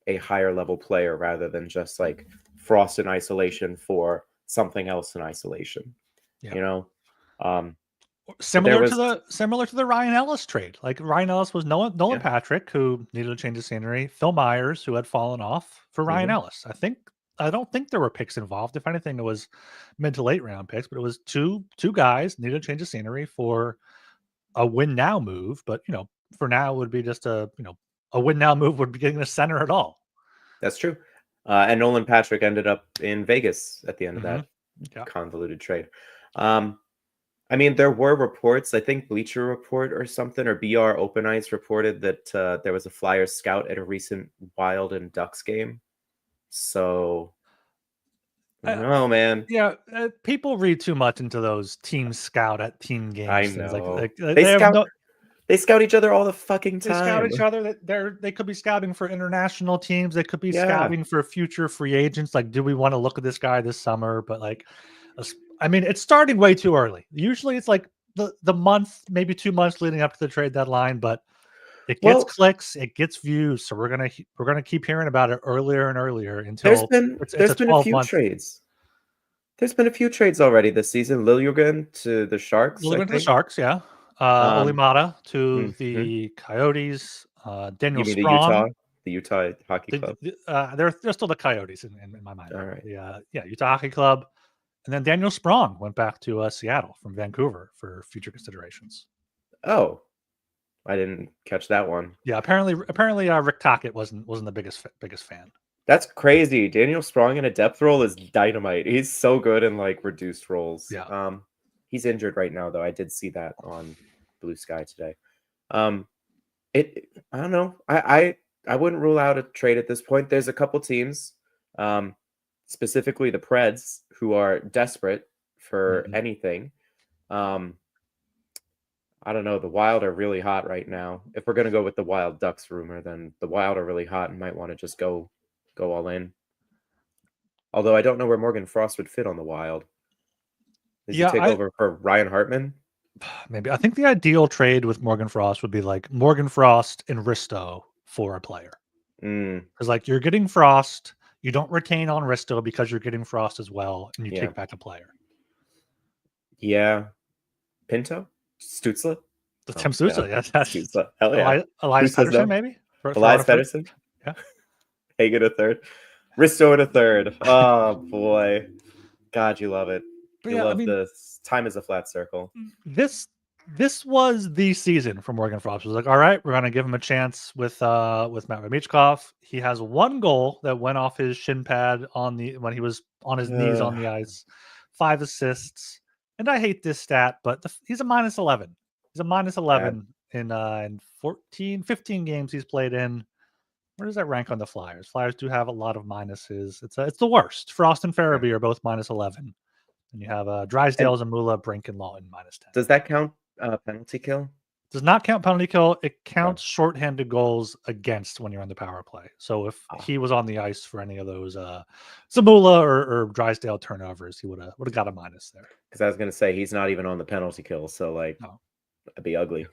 a higher level player rather than just like Frost in isolation for something else in isolation. Yeah. You know, similar to the Ryan Ellis trade. Like Ryan Ellis was Nolan Patrick, who needed a change of scenery. Phil Myers, who had fallen off for Ryan Ellis. I don't think there were picks involved. If anything, it was mid to late round picks, but it was two guys needed a change of scenery for a win now move. But for now, it would be just a win now move would be getting a center at all. That's true. And Nolan Patrick ended up in Vegas at the end of that convoluted trade. I mean, there were reports, I think Bleacher Report or something, or BR Open Ice reported that there was a Flyers scout at a recent Wild and Ducks game. So, I don't know, man. Yeah, people read too much into those team scout at team games. I know. They scout each other all the fucking time. They scout each other. They could be scouting for international teams. They could be scouting for future free agents. Like, do we want to look at this guy this summer? But like, I mean, it's starting way too early. Usually it's like the month, maybe 2 months leading up to the trade deadline, but it gets clicks, it gets views. So we're gonna keep hearing about it earlier and earlier until there's been a few trades. There's been a few trades already this season. Liljegren to the Sharks. Liljegren to the Sharks, yeah. Olimata to the Coyotes. Daniel Sprong. The Utah Hockey Club. They're still the Coyotes in my mind. All right. Utah Hockey Club. And then Daniel Sprong went back to Seattle from Vancouver for future considerations. Oh, I didn't catch that one. Yeah, apparently, Rick Tocchet wasn't the biggest fan. That's crazy. Daniel Sprong in a depth role is dynamite. He's so good in like reduced roles. Yeah. He's injured right now, though. I did see that on Blue Sky today. I don't know. I wouldn't rule out a trade at this point. There's a couple teams, specifically the Preds, who are desperate for anything. I don't know. The Wild are really hot right now. If we're going to go with the Wild Ducks rumor, then the Wild are really hot and might want to just go all in. Although I don't know where Morgan Frost would fit on the Wild. Does he take over for Ryan Hartman? Maybe. I think the ideal trade with Morgan Frost would be like Morgan Frost and Risto for a player. Because like you're getting Frost, you don't retain on Risto because you're getting Frost as well, and you take back a player. Yeah. Pinto? Stützle? Tim Stützle, yes. Stützle. Hell yeah. Elias Pettersson, maybe? Elias Pettersson? Yeah. Hagen a third. Risto in a third. Oh, boy. God, you love it. You love this. Time is a flat circle. This was the season for Morgan Frost. It was like, all right, we're going to give him a chance with Matvei Michkov. He has one goal that went off his shin pad when he was on his knees on the ice. 5 assists. And I hate this stat, but he's a -11. He's a -11 in 15 games he's played in. Where does that rank on the Flyers? Flyers do have a lot of minuses. It's the worst. Frost and Farabee are both -11. And you have Drysdale, Zamula, Brink, and Lawton -10. Does that count penalty kill? Does not count penalty kill. It counts shorthanded goals against when you're on the power play. So if he was on the ice for any of those Zamula or Drysdale turnovers, he would have got a minus there. Because I was going to say he's not even on the penalty kill, so like that'd be ugly.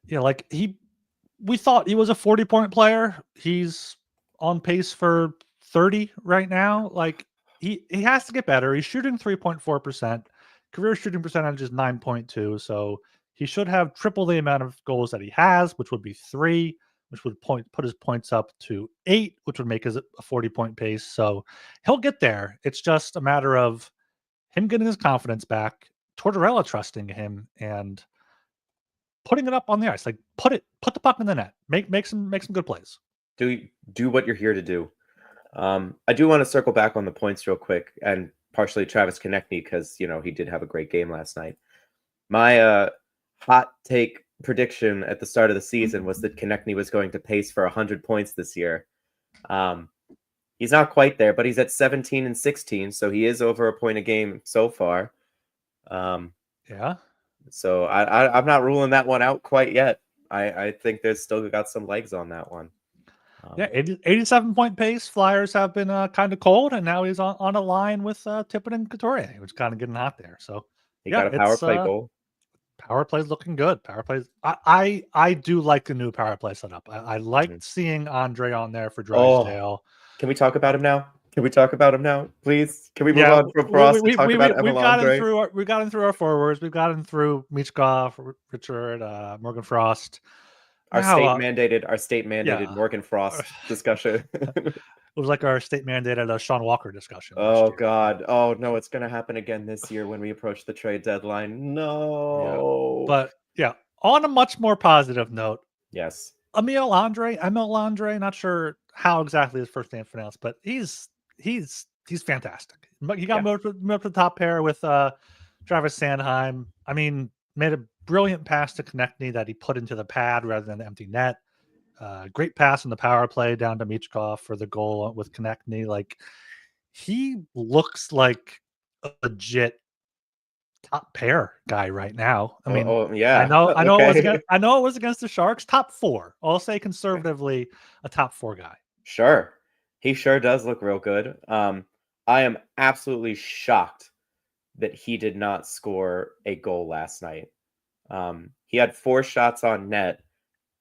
Yeah, like we thought he was a 40-point player. He's on pace for 30 right now. Like he has to get better. He's shooting 3.4%. Career shooting percentage is 9.2. So he should have triple the amount of goals that he has, which would be 3, which would put his points up to 8, which would make his a 40-point pace. So he'll get there. It's just a matter of him getting his confidence back, Tortorella trusting him, and putting it up on the ice. Like put the puck in the net. Make some good plays. Do what you're here to do. I do want to circle back on the points real quick, and partially Travis Konechny, because he did have a great game last night. My hot take prediction at the start of the season was that Konechny was going to pace for 100 points this year. He's not quite there, but he's at 17 and 16, so he is over a point a game so far. Yeah. So I'm not ruling that one out quite yet. I think there's still got some legs on that one. 87-point pace. Flyers have been kind of cold, and now he's on a line with Tippett and Couturier, which is kind of getting hot there. So he got a power play goal. Power play's looking good. Power plays. I do like the new power play setup. I liked seeing Andrae on there for Drysdale. Can we talk about him now? Please? Can we move on from Frost and talk about Emil Andrae? We've got him through our forwards. We've got him through Michkov, Richard, Morgan Frost. Our state mandated Morgan Frost discussion. It was like our state mandated Sean Walker discussion. Oh God! Oh no! It's going to happen again this year when we approach the trade deadline. No. But on a much more positive note. Yes. Emil Andrae. Not sure how exactly his first name is pronounced, but he's fantastic. He got moved up to the top pair with Travis Sanheim. I mean, made a brilliant pass to Konechny that he put into the pad rather than the empty net. Great pass in the power play down to Michkov for the goal with Konechny. Like, he looks like a legit top pair guy right now. I mean, yeah, I know it was against the Sharks. Top 4. I'll say conservatively a top 4 guy. Sure. He sure does look real good. I am absolutely shocked that he did not score a goal last night. He had 4 shots on net.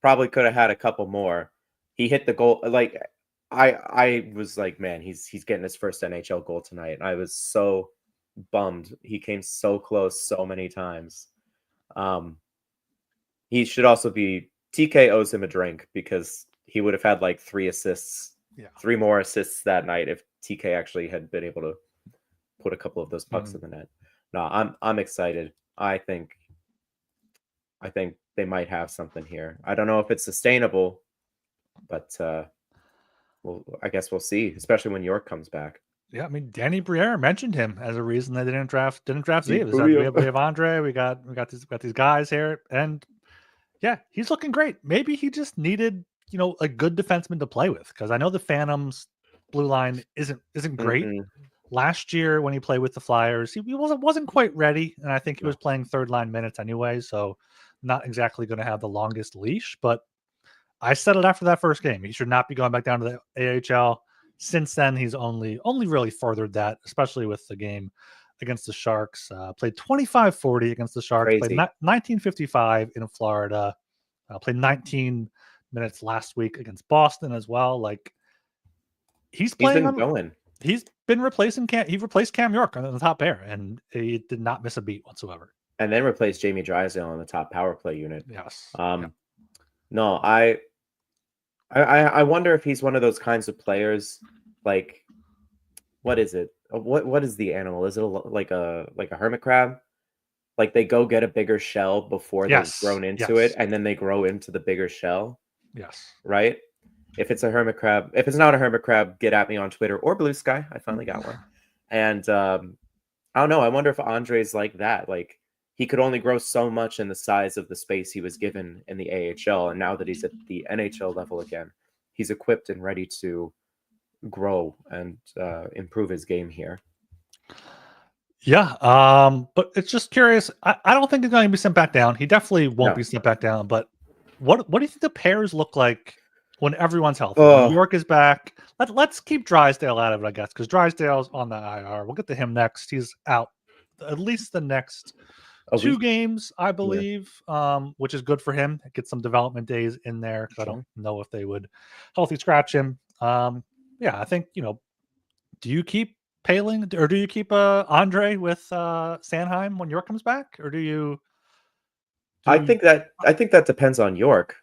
Probably could have had a couple more. He hit the goal. Like, I was like, man, he's getting his first NHL goal tonight. I was so bummed. He came so close so many times. He should also be, TK owes him a drink, because he would have had like 3 assists, 3 more assists that night if TK actually had been able to put a couple of those pucks in the net. No, I'm excited. I think they might have something here. I don't know if it's sustainable, but I guess we'll see, especially when York comes back. Yeah, I mean, Danny Briere mentioned him as a reason they didn't draft Zeev. We have Andrae, we got these guys here, and he's looking great. Maybe he just needed a good defenseman to play with, because I know the Phantoms blue line isn't great. Last year when he played with the Flyers, he wasn't quite ready, and I think he was playing third line minutes anyway, so not exactly going to have the longest leash. But I said it after that first game, he should not be going back down to the AHL. Since then, he's only really furthered that, especially with the game against the Sharks. Played 25-40 against the Sharks. Crazy. Played 1955 in Florida. Played 19 minutes last week against Boston as well. Like, he's been replacing He replaced Cam York on the top pair, and he did not miss a beat whatsoever. And then replaced Jamie Drysdale on the top power play unit. Yes. No, I wonder if he's one of those kinds of players. Like, what is it? What is the animal? Is it like a hermit crab? Like, they go get a bigger shell before they've grown into it, and then they grow into the bigger shell. Yes. Right? If it's a hermit crab, if it's not a hermit crab, get at me on Twitter or Blue Sky. I finally got one. And I don't know. I wonder if Andre's like that. Like, he could only grow so much in the size of the space he was given in the AHL. And now that he's at the NHL level again, he's equipped and ready to grow and improve his game here. Yeah. But it's just curious. I don't think he's going to be sent back down. He definitely won't be sent back down. But what do you think the pairs look like when everyone's healthy? When York is back. Let's keep Drysdale out of it, I guess, because Drysdale's on the IR. We'll get to him next. He's out at least the next 2 games, I believe, which is good for him. Get some development days in there, because I don't know if they would healthy scratch him. I think, do you keep Paling, or do you keep Andrae with Sanheim when York comes back, or do you? I think that depends on York.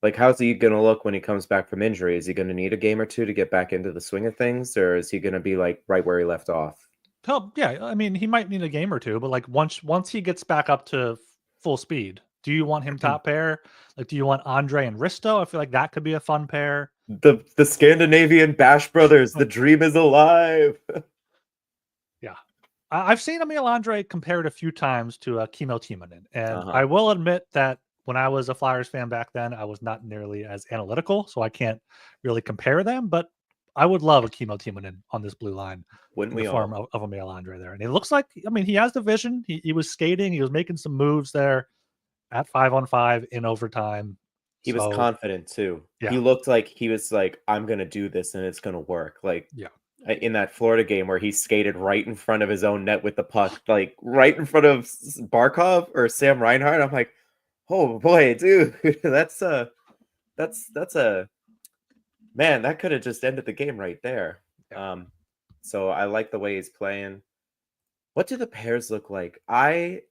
Like, how's he going to look when he comes back from injury? Is he going to need a game or 2 to get back into the swing of things, or is he going to be like right where he left off? Oh, yeah, I mean, he might need a game or 2, but like once he gets back up to full speed, do you want him top pair? Like, do you want Andrae and Risto? I feel like that could be a fun pair. The Scandinavian Bash brothers. The dream is alive. Yeah. I've seen Emil Andrae compared a few times to Kimmo Timonen. And I will admit that when I was a Flyers fan back then, I was not nearly as analytical, so I can't really compare them. But I would love a Kimmo Timonen on this blue line. Wouldn't we in the form of Emil Andrae there. And it looks like, I mean, he has the vision. He was skating. He was making some moves there at 5-on-5 in overtime. He was confident too. Yeah. He looked like he was like, I'm going to do this and it's going to work. Like, in that Florida game where he skated right in front of his own net with the puck, like right in front of Barkov or Sam Reinhart. I'm like, oh boy, dude, that's a man, that could have just ended the game right there. So I like the way he's playing. What do the pairs look like? I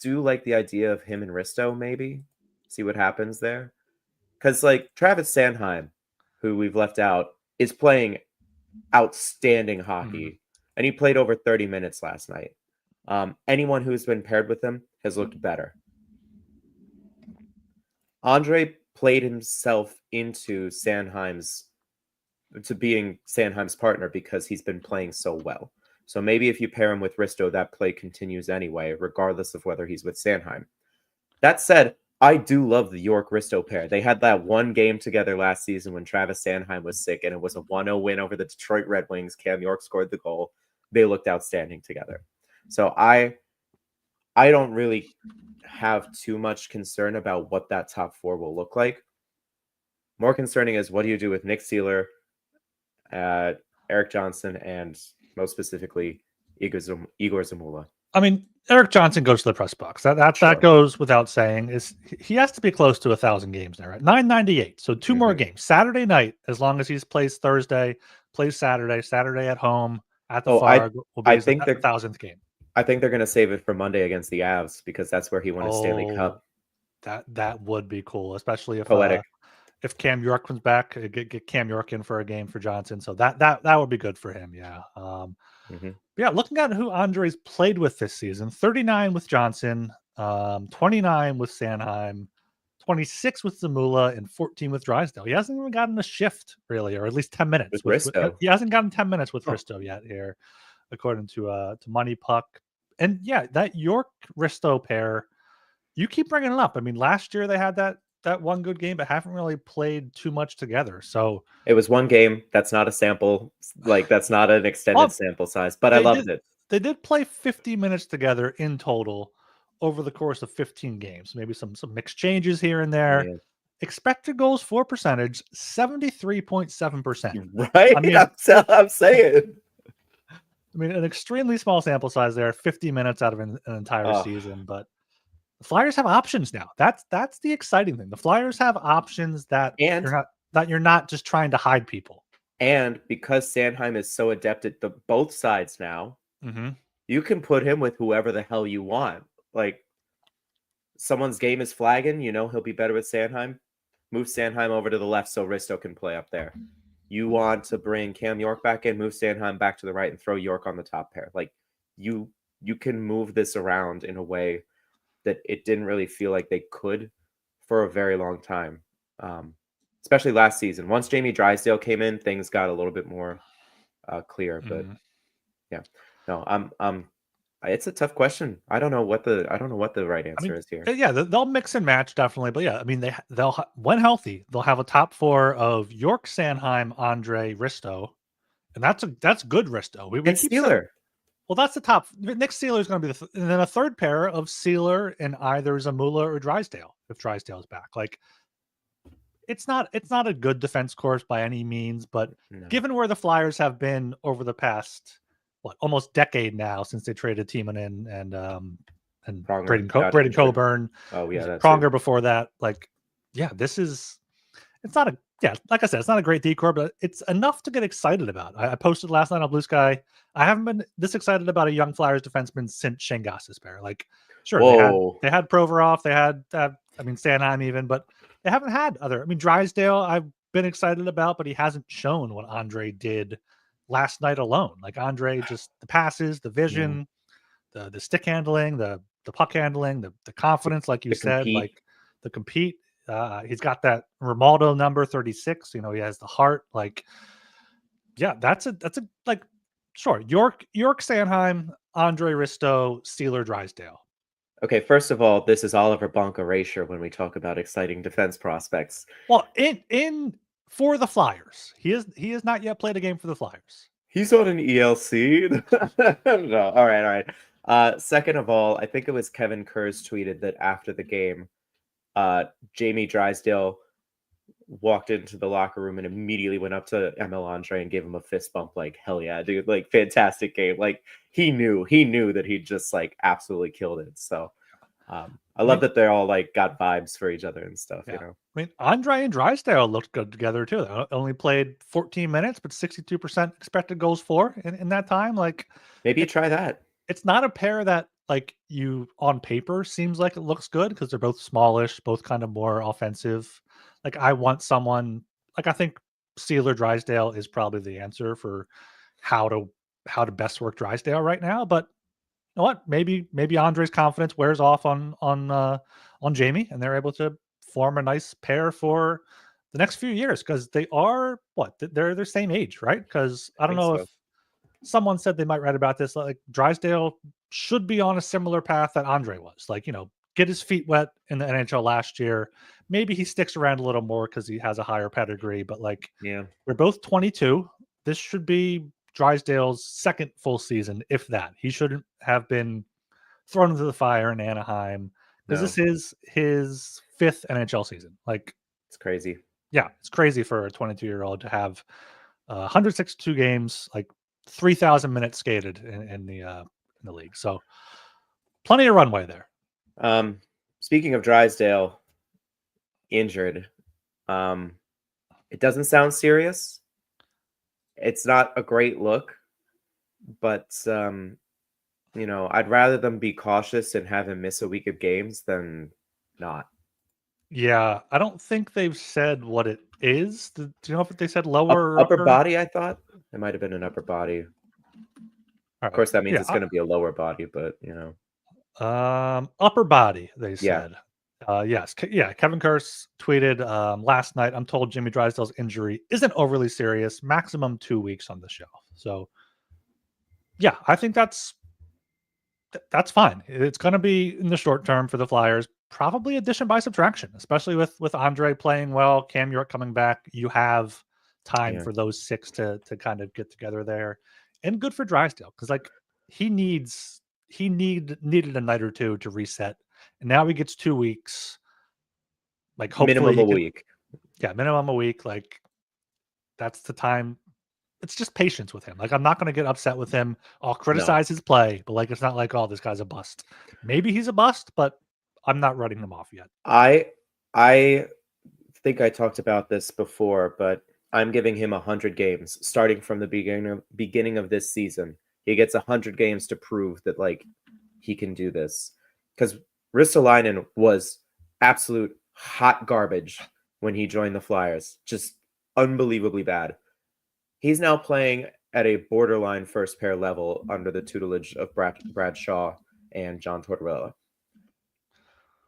do like the idea of him and Risto, maybe. See what happens there. Because, like, Travis Sanheim, who we've left out, is playing outstanding hockey. And he played over 30 minutes last night. Anyone who's been paired with him has looked better. Andrae played himself into being Sanheim's partner because he's been playing so well. So maybe if you pair him with Risto, that play continues anyway, regardless of whether he's with Sanheim. That said, I do love the York-Risto pair. They had that one game together last season when Travis Sanheim was sick, and it was a 1-0 win over the Detroit Red Wings. Cam York scored the goal. They looked outstanding together. So I don't really have too much concern about what that top four will look like. More concerning is what do you do with Nick Seeler, Erik Johnson, and most specifically Igor Zamula. I mean, Erik Johnson goes to the press box. That goes without saying. He has to be close to 1,000 games now, right? 998. So two more games. Saturday night, as long as he plays Thursday, plays Saturday at home at the Farg will be his 1,000th game. I think they're going to save it for Monday against the Avs because that's where he won his Stanley Cup. That would be cool, especially if Cam York comes back, get Cam York in for a game for Johnson. So that would be good for him. Yeah. Yeah. Looking at who Andrae's played with this season, 39 with Johnson, 29 with Sanheim, 26 with Zamula, and 14 with Drysdale. He hasn't even gotten a shift really, or at least 10 minutes. He hasn't gotten 10 minutes with Risto yet here, according to Money Puck. And yeah, that York Risto pair, you keep bringing it up. I mean, last year they had that one good game, but haven't really played too much together. So it was one game. That's not a sample. Like that's not an extended sample size, but I loved it. They did play 50 minutes together in total over the course of 15 games. Maybe some mixed changes here and there. Yeah. Expected goals for percentage, 73.7%. Right? I mean, I'm saying. I mean, an extremely small sample size there, 50 minutes out of an entire season, but the Flyers have options now. That's the exciting thing. The Flyers have options that you're not just trying to hide people. And because Sanheim is so adept at both sides now, you can put him with whoever the hell you want. Like someone's game is flagging, he'll be better with Sanheim. Move Sanheim over to the left so Risto can play up there. You want to bring Cam York back in, move Sanheim back to the right and throw York on the top pair. Like you can move this around in a way that it didn't really feel like they could for a very long time. Especially last season. Once Jamie Drysdale came in, things got a little bit more clear. But yeah, no, it's a tough question. I don't know what the right answer is here. Yeah, they'll mix and match definitely, but yeah, I mean they'll when healthy, they'll have a top four of York, Sanheim, Andrae, Risto, and that's good Risto. We keep Seeler. Well, that's the top. Nick Seeler is going to be and then a third pair of Seeler and either Zamula or Drysdale if Drysdale's back. Like it's not a good defense corps by any means, but given where the Flyers have been over the past almost decade now since they traded Timonen and Braden Coburn. Oh yeah, Pronger before that. Like, yeah, it's not a like I said, it's not a great decor, but it's enough to get excited about. I posted last night on Blue Sky. I haven't been this excited about a young Flyers defenseman since Shane Gostisbehere. Like, sure, they had Provorov, they had Sanheim even, but they haven't had other. I mean, Drysdale, I've been excited about, but he hasn't shown what Andrae did last night alone. Like Andrae, just the passes, the vision, the stick handling, the puck handling, the confidence, like you said, compete. like the compete. He's got that Romaldo number 36. He has the heart. Like, yeah, that's a like, sure. York Sanheim, Andre Risto, Steeler Drysdale. Okay, first of all, this is Oliver Bonk erasure when we talk about exciting defense prospects. Well, in for the Flyers, he has not yet played a game for the Flyers. He's on an ELC. No, all right. Second of all, I think it was Kevin Kurz tweeted that after the game, Jamie Drysdale walked into the locker room and immediately went up to Emil Andrae and gave him a fist bump. Like, hell yeah, dude! Like, fantastic game. Like, he knew that he'd just like absolutely killed it. So, I love that they're all like got vibes for each other and stuff. Yeah. Andrae and Drysdale looked good together too. They only played 14 minutes, but 62% expected goals for in that time. Like, maybe you try that. It's not a pair that like you on paper seems like it looks good because they're both smallish, both kind of more offensive. Like, I want someone like, I think Steeler Drysdale is probably the answer for how to best work Drysdale right now. But you know what? Maybe Andre's confidence wears off on Jamie, and they're able to form a nice pair for the next few years because they are they're the same age, right? Because I don't know if someone said they might write about this. Like, Drysdale should be on a similar path that Andre was. Like, get his feet wet in the NHL last year. Maybe he sticks around a little more because he has a higher pedigree. But like, yeah, we're both 22. This should be Drysdale's second full season, if that. He shouldn't have been thrown into the fire in Anaheim because this is his fifth NHL season. Like, it's crazy. Yeah, it's crazy for a 22-year-old to have 162 games, like 3,000 minutes skated in the league. So plenty of runway there. Speaking of Drysdale injured, it doesn't sound serious. It's not a great look, but I'd rather them be cautious and have him miss a week of games than not. Yeah, I don't think they've said what it is. Do you know if they said lower or upper body? I thought it might have been an upper body. Right. Of course, that means it's going to be a lower body, but upper body. They said, yes, Kevin Kurz tweeted last night. I'm told Jimmy Drysdale's injury isn't overly serious. Maximum 2 weeks on the shelf. So, yeah, I think that's fine. It's going to be in the short term for the Flyers. Probably addition by subtraction, especially with Andre playing well, Cam York coming back. You have time for those six to kind of get together there, and good for Drysdale because like he needed a night or two to reset, and now he gets 2 weeks. Like, hopefully minimum a week. Yeah, minimum a week. Like, that's the time. It's just patience with him. Like, I'm not going to get upset with him. I'll criticize his play, but like, it's not like, oh, this guy's a bust. Maybe he's a bust, but I'm not writing him off yet. I think I talked about this before, but I'm giving him 100 games starting from the beginning of this season. He gets 100 games to prove that like he can do this. Because Ristolainen was absolute hot garbage when he joined the Flyers. Just unbelievably bad. He's now playing at a borderline first pair level under the tutelage of Brad Shaw and John Tortorella.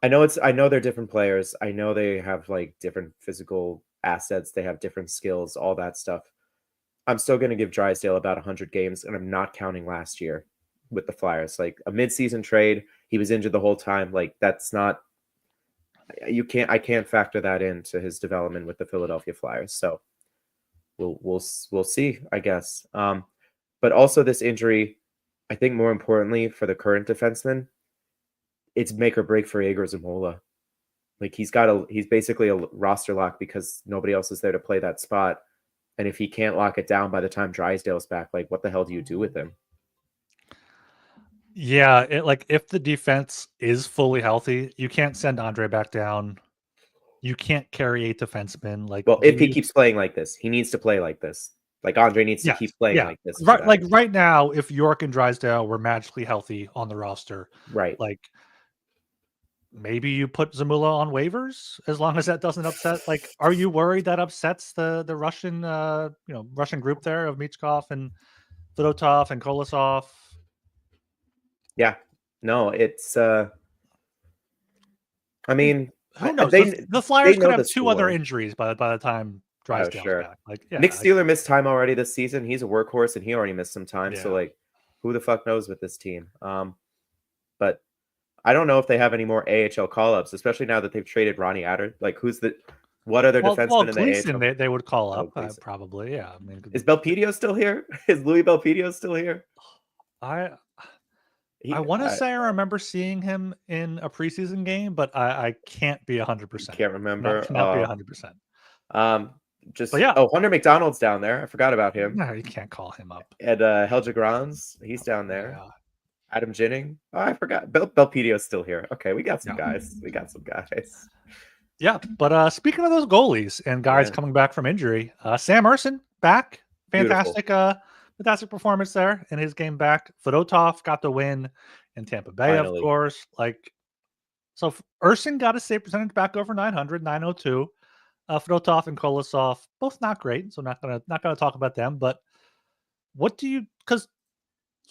I know they're different players. I know they have like different physical assets. They have different skills, all that stuff. I'm still going to give Drysdale about 100 games, and I'm not counting last year with the Flyers. Like, a midseason trade, he was injured the whole time. Like, that's not I can't factor that into his development with the Philadelphia Flyers. So we'll see, I guess. But also this injury, I think more importantly for the current defenseman, it's make or break for Egor Zamola. Like, he's basically a roster lock because nobody else is there to play that spot. And if he can't lock it down by the time Drysdale's back, like, what the hell do you do with him? Yeah, if the defense is fully healthy, you can't send Andre back down. You can't carry 8 defensemen. Like, well, if he keeps playing like this, he needs to play like this. Like, Andre needs to keep playing like this. Right, like right now, if York and Drysdale were magically healthy on the roster, right? Like, maybe you put Zamula on waivers as long as that doesn't upset. Like, are you worried that upsets the Russian Russian group there of Michkov and Fedotov and Kolosov? Yeah, No, it's. I mean, who knows? The Flyers could have two other injuries by the time Drysdale's back. Like, yeah, Nick Steeler missed time already this season. He's a workhorse, and he already missed some time. Yeah. So, like, who the fuck knows with this team? But I don't know if they have any more AHL call-ups, especially now that they've traded Ronnie Adder. Like, what other defensemen in Gleason, the AHL? They would call up, probably. Yeah. I mean, is Belpedio still here? Is Louis Belpedio still here? I want to say I remember seeing him in a preseason game, but I can't be 100%. Can't remember. Not be 100%. Hunter McDonald's down there. I forgot about him. No, you can't call him up. And Helge Grans, he's down there. Yeah. Adam Ginning. Oh, I forgot. Belpedio's still here. Okay, we got some guys. Yeah, but speaking of those goalies and guys coming back from injury, Sam Ersson back. Fantastic fantastic performance there in his game back. Fedotov got the win in Tampa Bay, finally. Of course. So Ersson got his save percentage back over 900, 902. Fedotov and Kolosov, both not great, so not gonna talk about them. But what do you?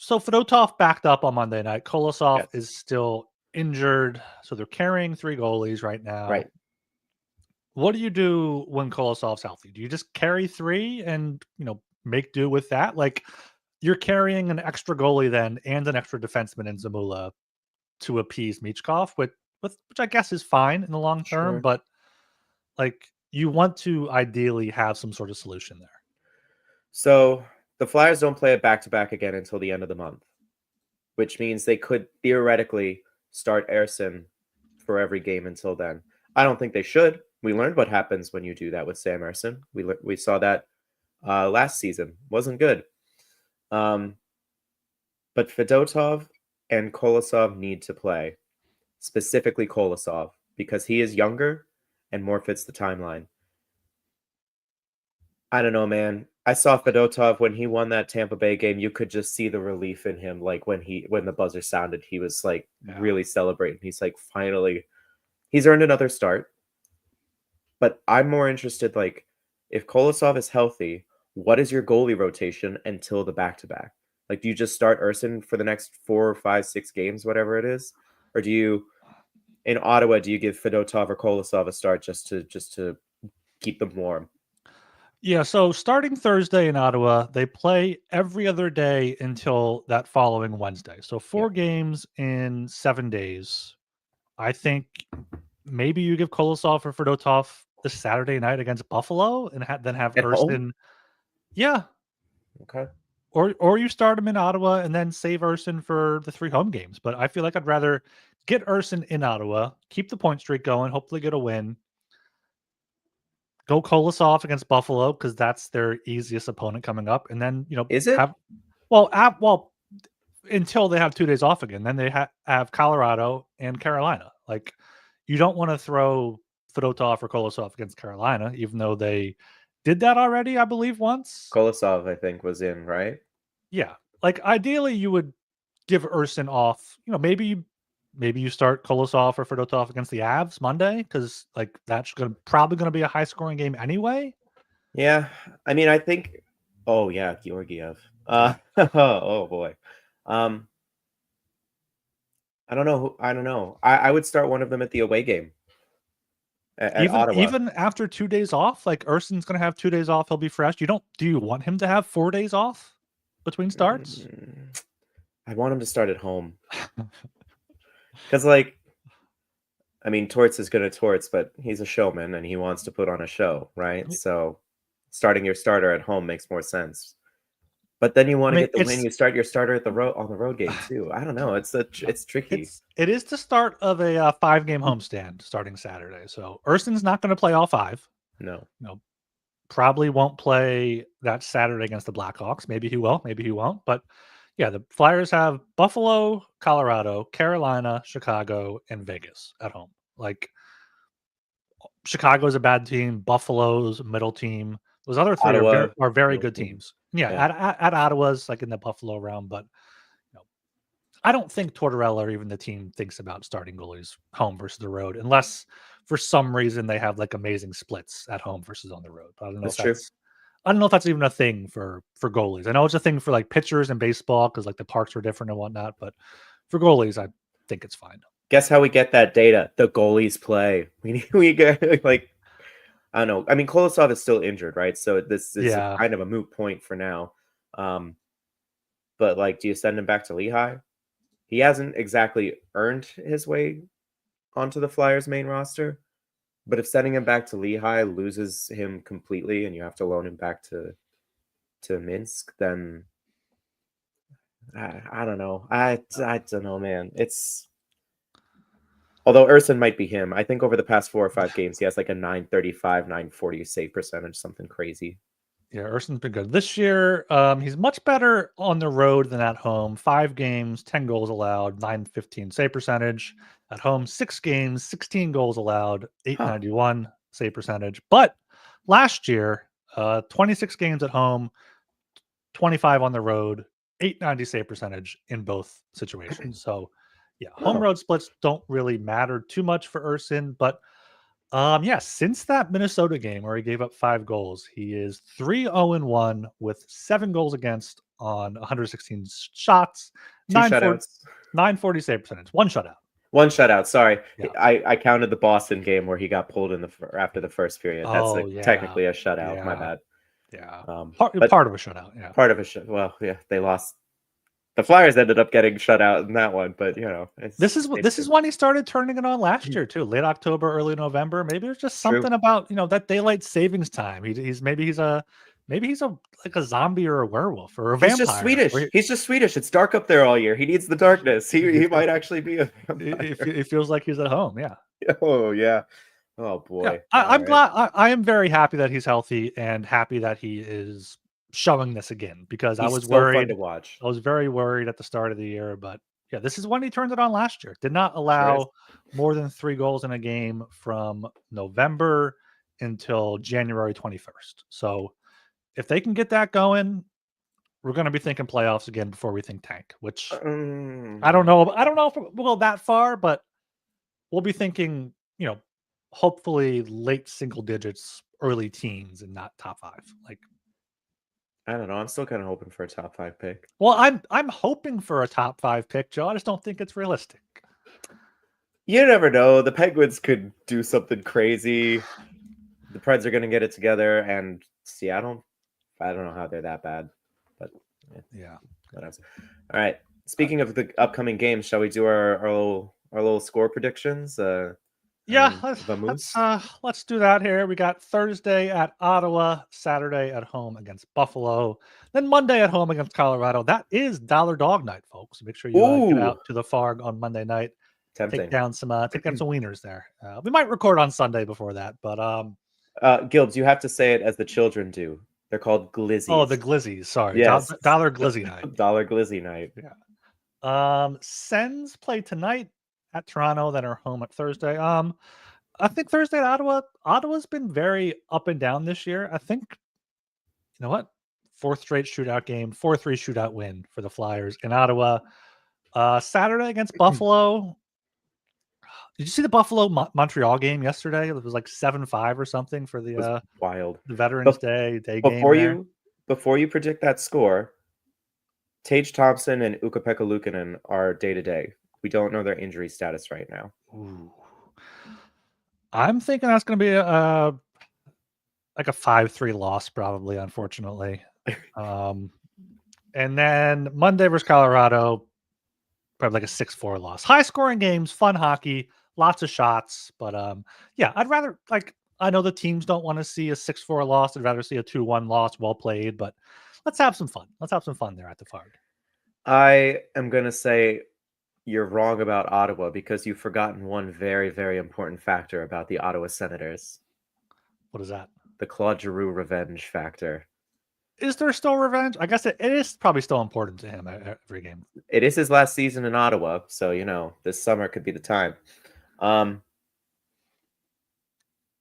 So Fedotov backed up on Monday night. Kolosov is still injured, so they're carrying 3 goalies right now. Right. What do you do when Kolosov's healthy? Do you just carry 3 and make do with that? Like, you're carrying an extra goalie then and an extra defenseman in Zamula to appease Michkov, which I guess is fine in the long term, sure. But like, you want to ideally have some sort of solution there. So the Flyers don't play a back-to-back again until the end of the month, which means they could theoretically start Ersson for every game until then. I don't think they should. We learned what happens when you do that with Sam Ersson. We saw that last season. Wasn't good. But Fedotov and Kolosov need to play, specifically Kolosov, because he is younger and more fits the timeline. I don't know, man. I saw Fedotov when he won that Tampa Bay game. You could just see the relief in him. Like when the buzzer sounded, he was like really celebrating. He's like, finally, he's earned another start. But I'm more interested, like, if Kolosov is healthy, what is your goalie rotation until the back-to-back? Like, do you just start Ersson for the next 4, 5, 6 games, whatever it is? Or do you, in Ottawa, do you give Fedotov or Kolosov a start just to keep them warm? Yeah, so starting Thursday in Ottawa, they play every other day until that following Wednesday. So 4 games in 7 days. I think maybe you give Kolosov or Fedotov the Saturday night against Buffalo and then have Ersson. Yeah. Okay. Or you start him in Ottawa and then save Ersson for the 3 home games. But I feel like I'd rather get Ersson in Ottawa, keep the point streak going, hopefully get a win. Go Kolosov against Buffalo because that's their easiest opponent coming up, and then is it until they have 2 days off again. Then they have Colorado and Carolina. Like, you don't want to throw Fedotov or Kolosov against Carolina, even though they did that already, I believe, once. Kolosov, I think, was in, right? Yeah, like ideally you would give Ersson off. Maybe you start Kolosov or Fedotov against the Avs Monday because like that's probably going to be a high scoring game anyway. Yeah, I mean, I think. Oh yeah, Georgiev. Oh boy. I don't know. I would start one of them at the away game. At Ottawa. Even after 2 days off, like Ersson's going to have 2 days off. He'll be fresh. Do you want him to have 4 days off between starts? I want him to start at home. Because, like, I mean, Torts is going to Torts, but he's a showman and he wants to put on a show, right? So starting your starter at home makes more sense. But then you want to get the win. You start your starter on the road game too. I don't know. It's tricky. It is the start of a 5-game homestand starting Saturday. So Ersson's not going to play all 5. No. Probably won't play that Saturday against the Blackhawks. Maybe he will. Maybe he won't. But yeah, the Flyers have Buffalo, Colorado, Carolina, Chicago, and Vegas at home. Like, Chicago's a bad team. Buffalo's a middle team. Those other 3 are very good teams. Yeah. At Ottawa's like in the Buffalo round, but I don't think Tortorella or even the team thinks about starting goalies home versus the road, unless for some reason they have like amazing splits at home versus on the road. But I don't know I don't know if that's even a thing for goalies. I know it's a thing for like pitchers in baseball because like the parks are different and whatnot, but For goalies, I think it's fine. Guess how we get that data? The goalies play. We get like, I don't know. I mean, Kolosov is still injured, right? So this is kind of a moot point for now. But like, do you send him back to Lehigh? He hasn't exactly earned his way onto the Flyers main roster. But if sending him back to Lehigh loses him completely and you have to loan him back to Minsk, then I don't know. I don't know, man. Although Urson might be him. I think over the past 4 or 5 games, he has like a 935, 940 save percentage, something crazy. Yeah, Urson's been good this year. He's much better on the road than at home. 5 games, 10 goals allowed, 915 save percentage. At home, 6 games, 16 goals allowed, 891 save percentage. But last year, 26 games at home, 25 on the road, 890 save percentage in both situations. So, yeah, home road splits don't really matter too much for Urson, but since that Minnesota game where he gave up 5 goals, he is 3-0-1 with 7 goals against on 116 shots, 2 shutouts, 940 save percentage, 1 shutout. 1 shutout. Sorry, yeah. I counted the Boston game where he got pulled in after the first period. That's technically a shutout. Yeah. My bad. Yeah, part of a shutout. Yeah, part of a shutout. Well, yeah, they lost. The Flyers ended up getting shut out in that one, but this is when he started turning it on last year too. Late October, early November. Maybe there's just something about that daylight savings time. He's like a zombie or a werewolf or a vampire. He's just Swedish. He's just Swedish. It's dark up there all year. He needs the darkness. He might actually be a vampire. It feels like he's at home. Yeah. Oh yeah. Oh boy. Yeah, I'm glad. I am very happy that he's healthy and happy that he is showing this again because I was worried. Fun to watch. I was very worried at the start of the year, but yeah, this is when he turned it on last year. Did not allow more than 3 goals in a game from November until January 21st. So if they can get that going, we're going to be thinking playoffs again before we think tank, which I don't know. I don't know if we'll go that far, but we'll be thinking, hopefully late single digits, early teens, and not top 5. Like, I don't know. I'm still kind of hoping for a top 5 pick. Well, I'm hoping for a top 5 pick, Joe. I just don't think it's realistic. You never know. The Penguins could do something crazy. The Preds are going to get it together, and Seattle, I don't know how they're that bad, but yeah. All right. Speaking of the upcoming games, shall we do our little score predictions? Let's do that here. We got Thursday at Ottawa, Saturday at home against Buffalo, then Monday at home against Colorado. That is Dollar Dog Night, folks. Make sure you get out to the Farg on Monday night. Tempting. Take down some wieners there. We might record on Sunday before that, but Gilbs, you have to say it as the children do. They're called glizzies. Oh, the glizzies. Sorry, yes. Dollar Glizzy Night. Dollar Glizzy Night. Yeah. Sens play tonight at Toronto, then are home at Thursday. I think Thursday at Ottawa. Ottawa's been very up and down this year. I think, 4th straight shootout game, 4-3 shootout win for the Flyers in Ottawa. Saturday against Buffalo. Did you see the Buffalo Montreal game yesterday? It was like 7-5 or something for the wild the Veterans Day game. Before you predict that score, Tage Thompson and Ukko-Pekka Luukkonen are day-to-day. We don't know their injury status right now. Ooh. I'm thinking that's going to be a 5-3 loss, probably, unfortunately. And then Monday versus Colorado, probably like a 6-4 loss. High-scoring games, fun hockey, lots of shots. But, I'd rather, I know the teams don't want to see a 6-4 loss. I'd rather see a 2-1 loss, well played. But let's have some fun. Let's have some fun there at the Farg. I am going to say you're wrong about Ottawa because you've forgotten one very, very important factor about the Ottawa Senators. What is that? The Claude Giroux revenge factor. Is there still revenge? I guess it is probably still important to him every game. It is his last season in Ottawa, so, this summer could be the time. I'm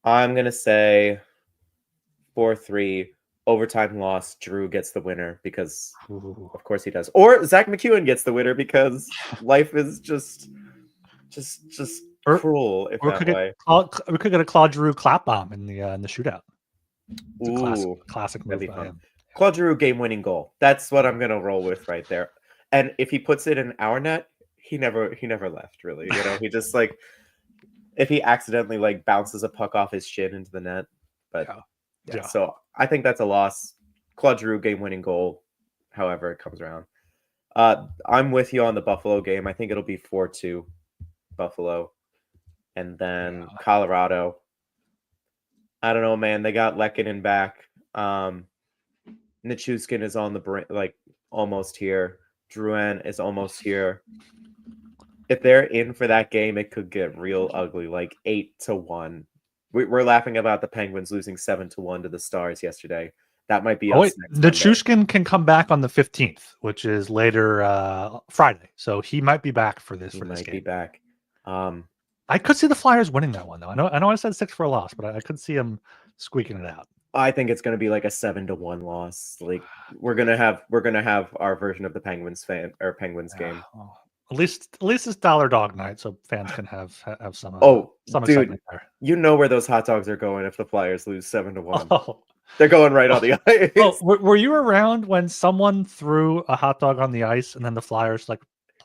going to say 4-3. Overtime loss, Drew gets the winner because, of course, he does. Or Zach McEwen gets the winner because life is just cruel. We could get a Claude Giroux clap bomb in the shootout. It's a classic move by him. Claude Giroux game-winning goal. That's what I'm gonna roll with right there. And if he puts it in our net, he never left, really. You know, he just like, if he accidentally like bounces a puck off his shin into the net. But yeah. So I think that's a loss. Claude Giroux game-winning goal, however it comes around. I'm with you on the Buffalo game. I think it'll be 4-2 Buffalo. And then Colorado. I don't know, man. They got Lehkonen back. Nichushkin is on the brink, like almost here. Drouin is almost here. If they're in for that game, it could get real ugly, like 8-1. We're laughing about the Penguins losing 7-1 to the Stars yesterday. That might be us next Nichushkin can come back on the 15th, which is later Friday. So he might be back for this. He might be back. I could see the Flyers winning that one, though. I know I said 6 for a loss, but I could see them squeaking it out. I think it's going to be like a 7-1 loss. Like we're gonna have our version of the Penguins game. At least it's Dollar Dog Night, so fans can have some. Some dude, excitement there. You know where those hot dogs are going if the Flyers lose 7-1. Oh. They're going right on the ice. Oh, were you around when someone threw a hot dog on the ice and then the Flyers like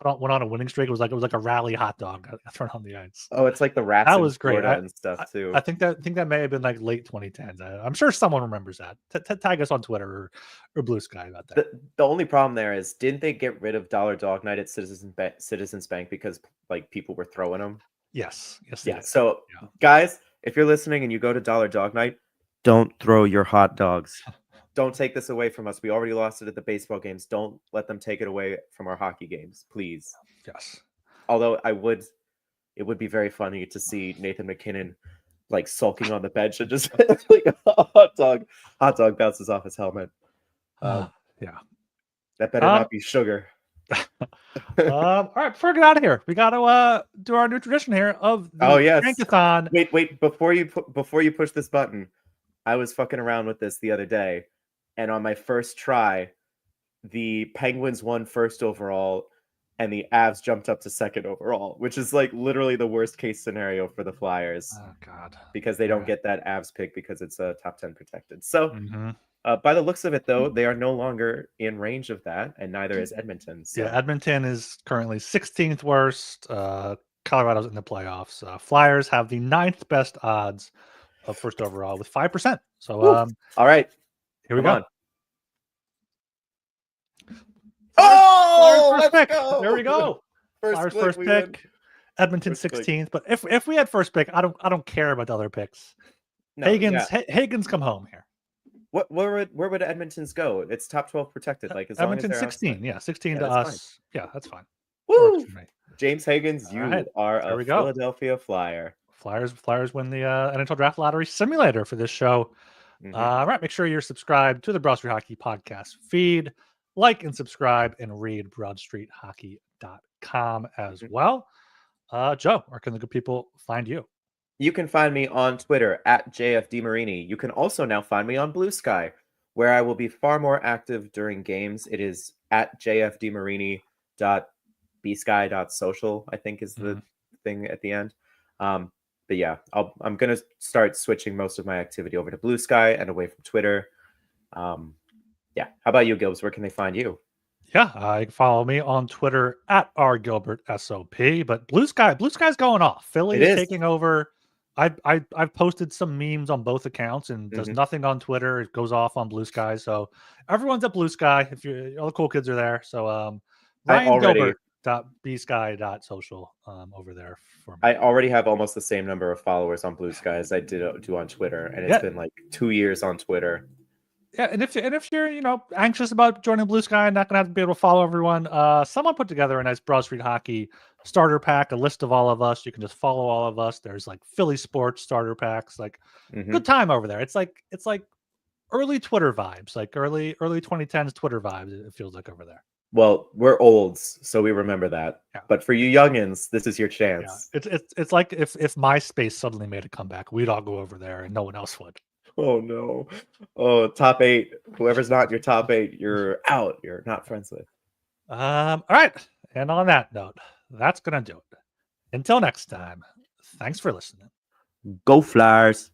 went on a winning streak? It was like a rally hot dog thrown on the ice. Oh, it's like the Rats. That was great and stuff too. I think that may have been like late 2010s. I'm sure someone remembers that. Tag us on Twitter or Blue Sky about that. The only problem there is, didn't they get rid of Dollar Dog Night at Citizens Bank because like people were throwing them? Yes. Yeah. So guys, if you're listening and you go to Dollar Dog Night, don't throw your hot dogs. Don't take this away from us. We already lost it at the baseball games. Don't let them take it away from our hockey games, please. Yes. Although it would be very funny to see Nathan McKinnon like sulking on the bench and just like a hot dog bounces off his helmet. Yeah. That better not be sugar. All right, before we get out of here, we got to do our new tradition here of the Drankathon. Wait, before you push this button, I was fucking around with this the other day, and on my first try, the Penguins won first overall, and the Avs jumped up to second overall, which is like literally the worst case scenario for the Flyers. Oh God! Because they don't get that Avs pick because it's a top 10 protected. So, by the looks of it, though, they are no longer in range of that, and neither is Edmonton. So. Yeah, Edmonton is currently 16th worst. Colorado's in the playoffs. Flyers have the 9th best odds of first overall with 5%. So, all right, here we go. Oh, first pick. Go. There we go. Flyers first pick. Edmonton 16th. But if we had first pick, I don't care about the other picks. No, Hagen's come home here. Where would Edmonton's go? It's top 12 protected. Like as Edmonton 16, outside. 16 to us. Fine. Yeah, that's fine. Woo! James Hagens, you are a Philadelphia Flyer. Flyers win the NHL Draft Lottery Simulator for this show. All right, make sure you're subscribed to the Broad Street Hockey Podcast feed. Like and subscribe and read BroadStreetHockey.com as well. Joe, where can the good people find you? You can find me on Twitter at JF DeMarini. You can also now find me on Blue Sky, where I will be far more active during games. It is at jfdemarini.bsky.social, I think is the thing at the end. But yeah, I'm going to start switching most of my activity over to Blue Sky and away from Twitter. Yeah. How about you, Gilbs? Where can they find you? Yeah, you can follow me on Twitter at rgilbertsop. But Blue Sky's going off. Philly is taking over. I've posted some memes on both accounts and does nothing on Twitter. It goes off on Blue Sky. So everyone's at Blue Sky. If all the cool kids are there. So RyanGilbert.bsky.social over there for me. I already have almost the same number of followers on Blue Sky as I do on Twitter, and it's been like 2 years on Twitter. Yeah, and if you're anxious about joining Blue Sky and not gonna have to be able to follow everyone, someone put together a nice Broad Street Hockey starter pack, a list of all of us. You can just follow all of us. There's like Philly sports starter packs, like good time over there. It's like early Twitter vibes, like early 2010s Twitter vibes. It feels like over there. Well, we're olds, so we remember that. Yeah. But for you youngins, this is your chance. Yeah. It's like if MySpace suddenly made a comeback, we'd all go over there and no one else would. Oh no. Oh, top 8. Whoever's not in your top 8, you're out. You're not friends with. All right. And on that note, that's gonna do it. Until next time, thanks for listening. Go Flyers.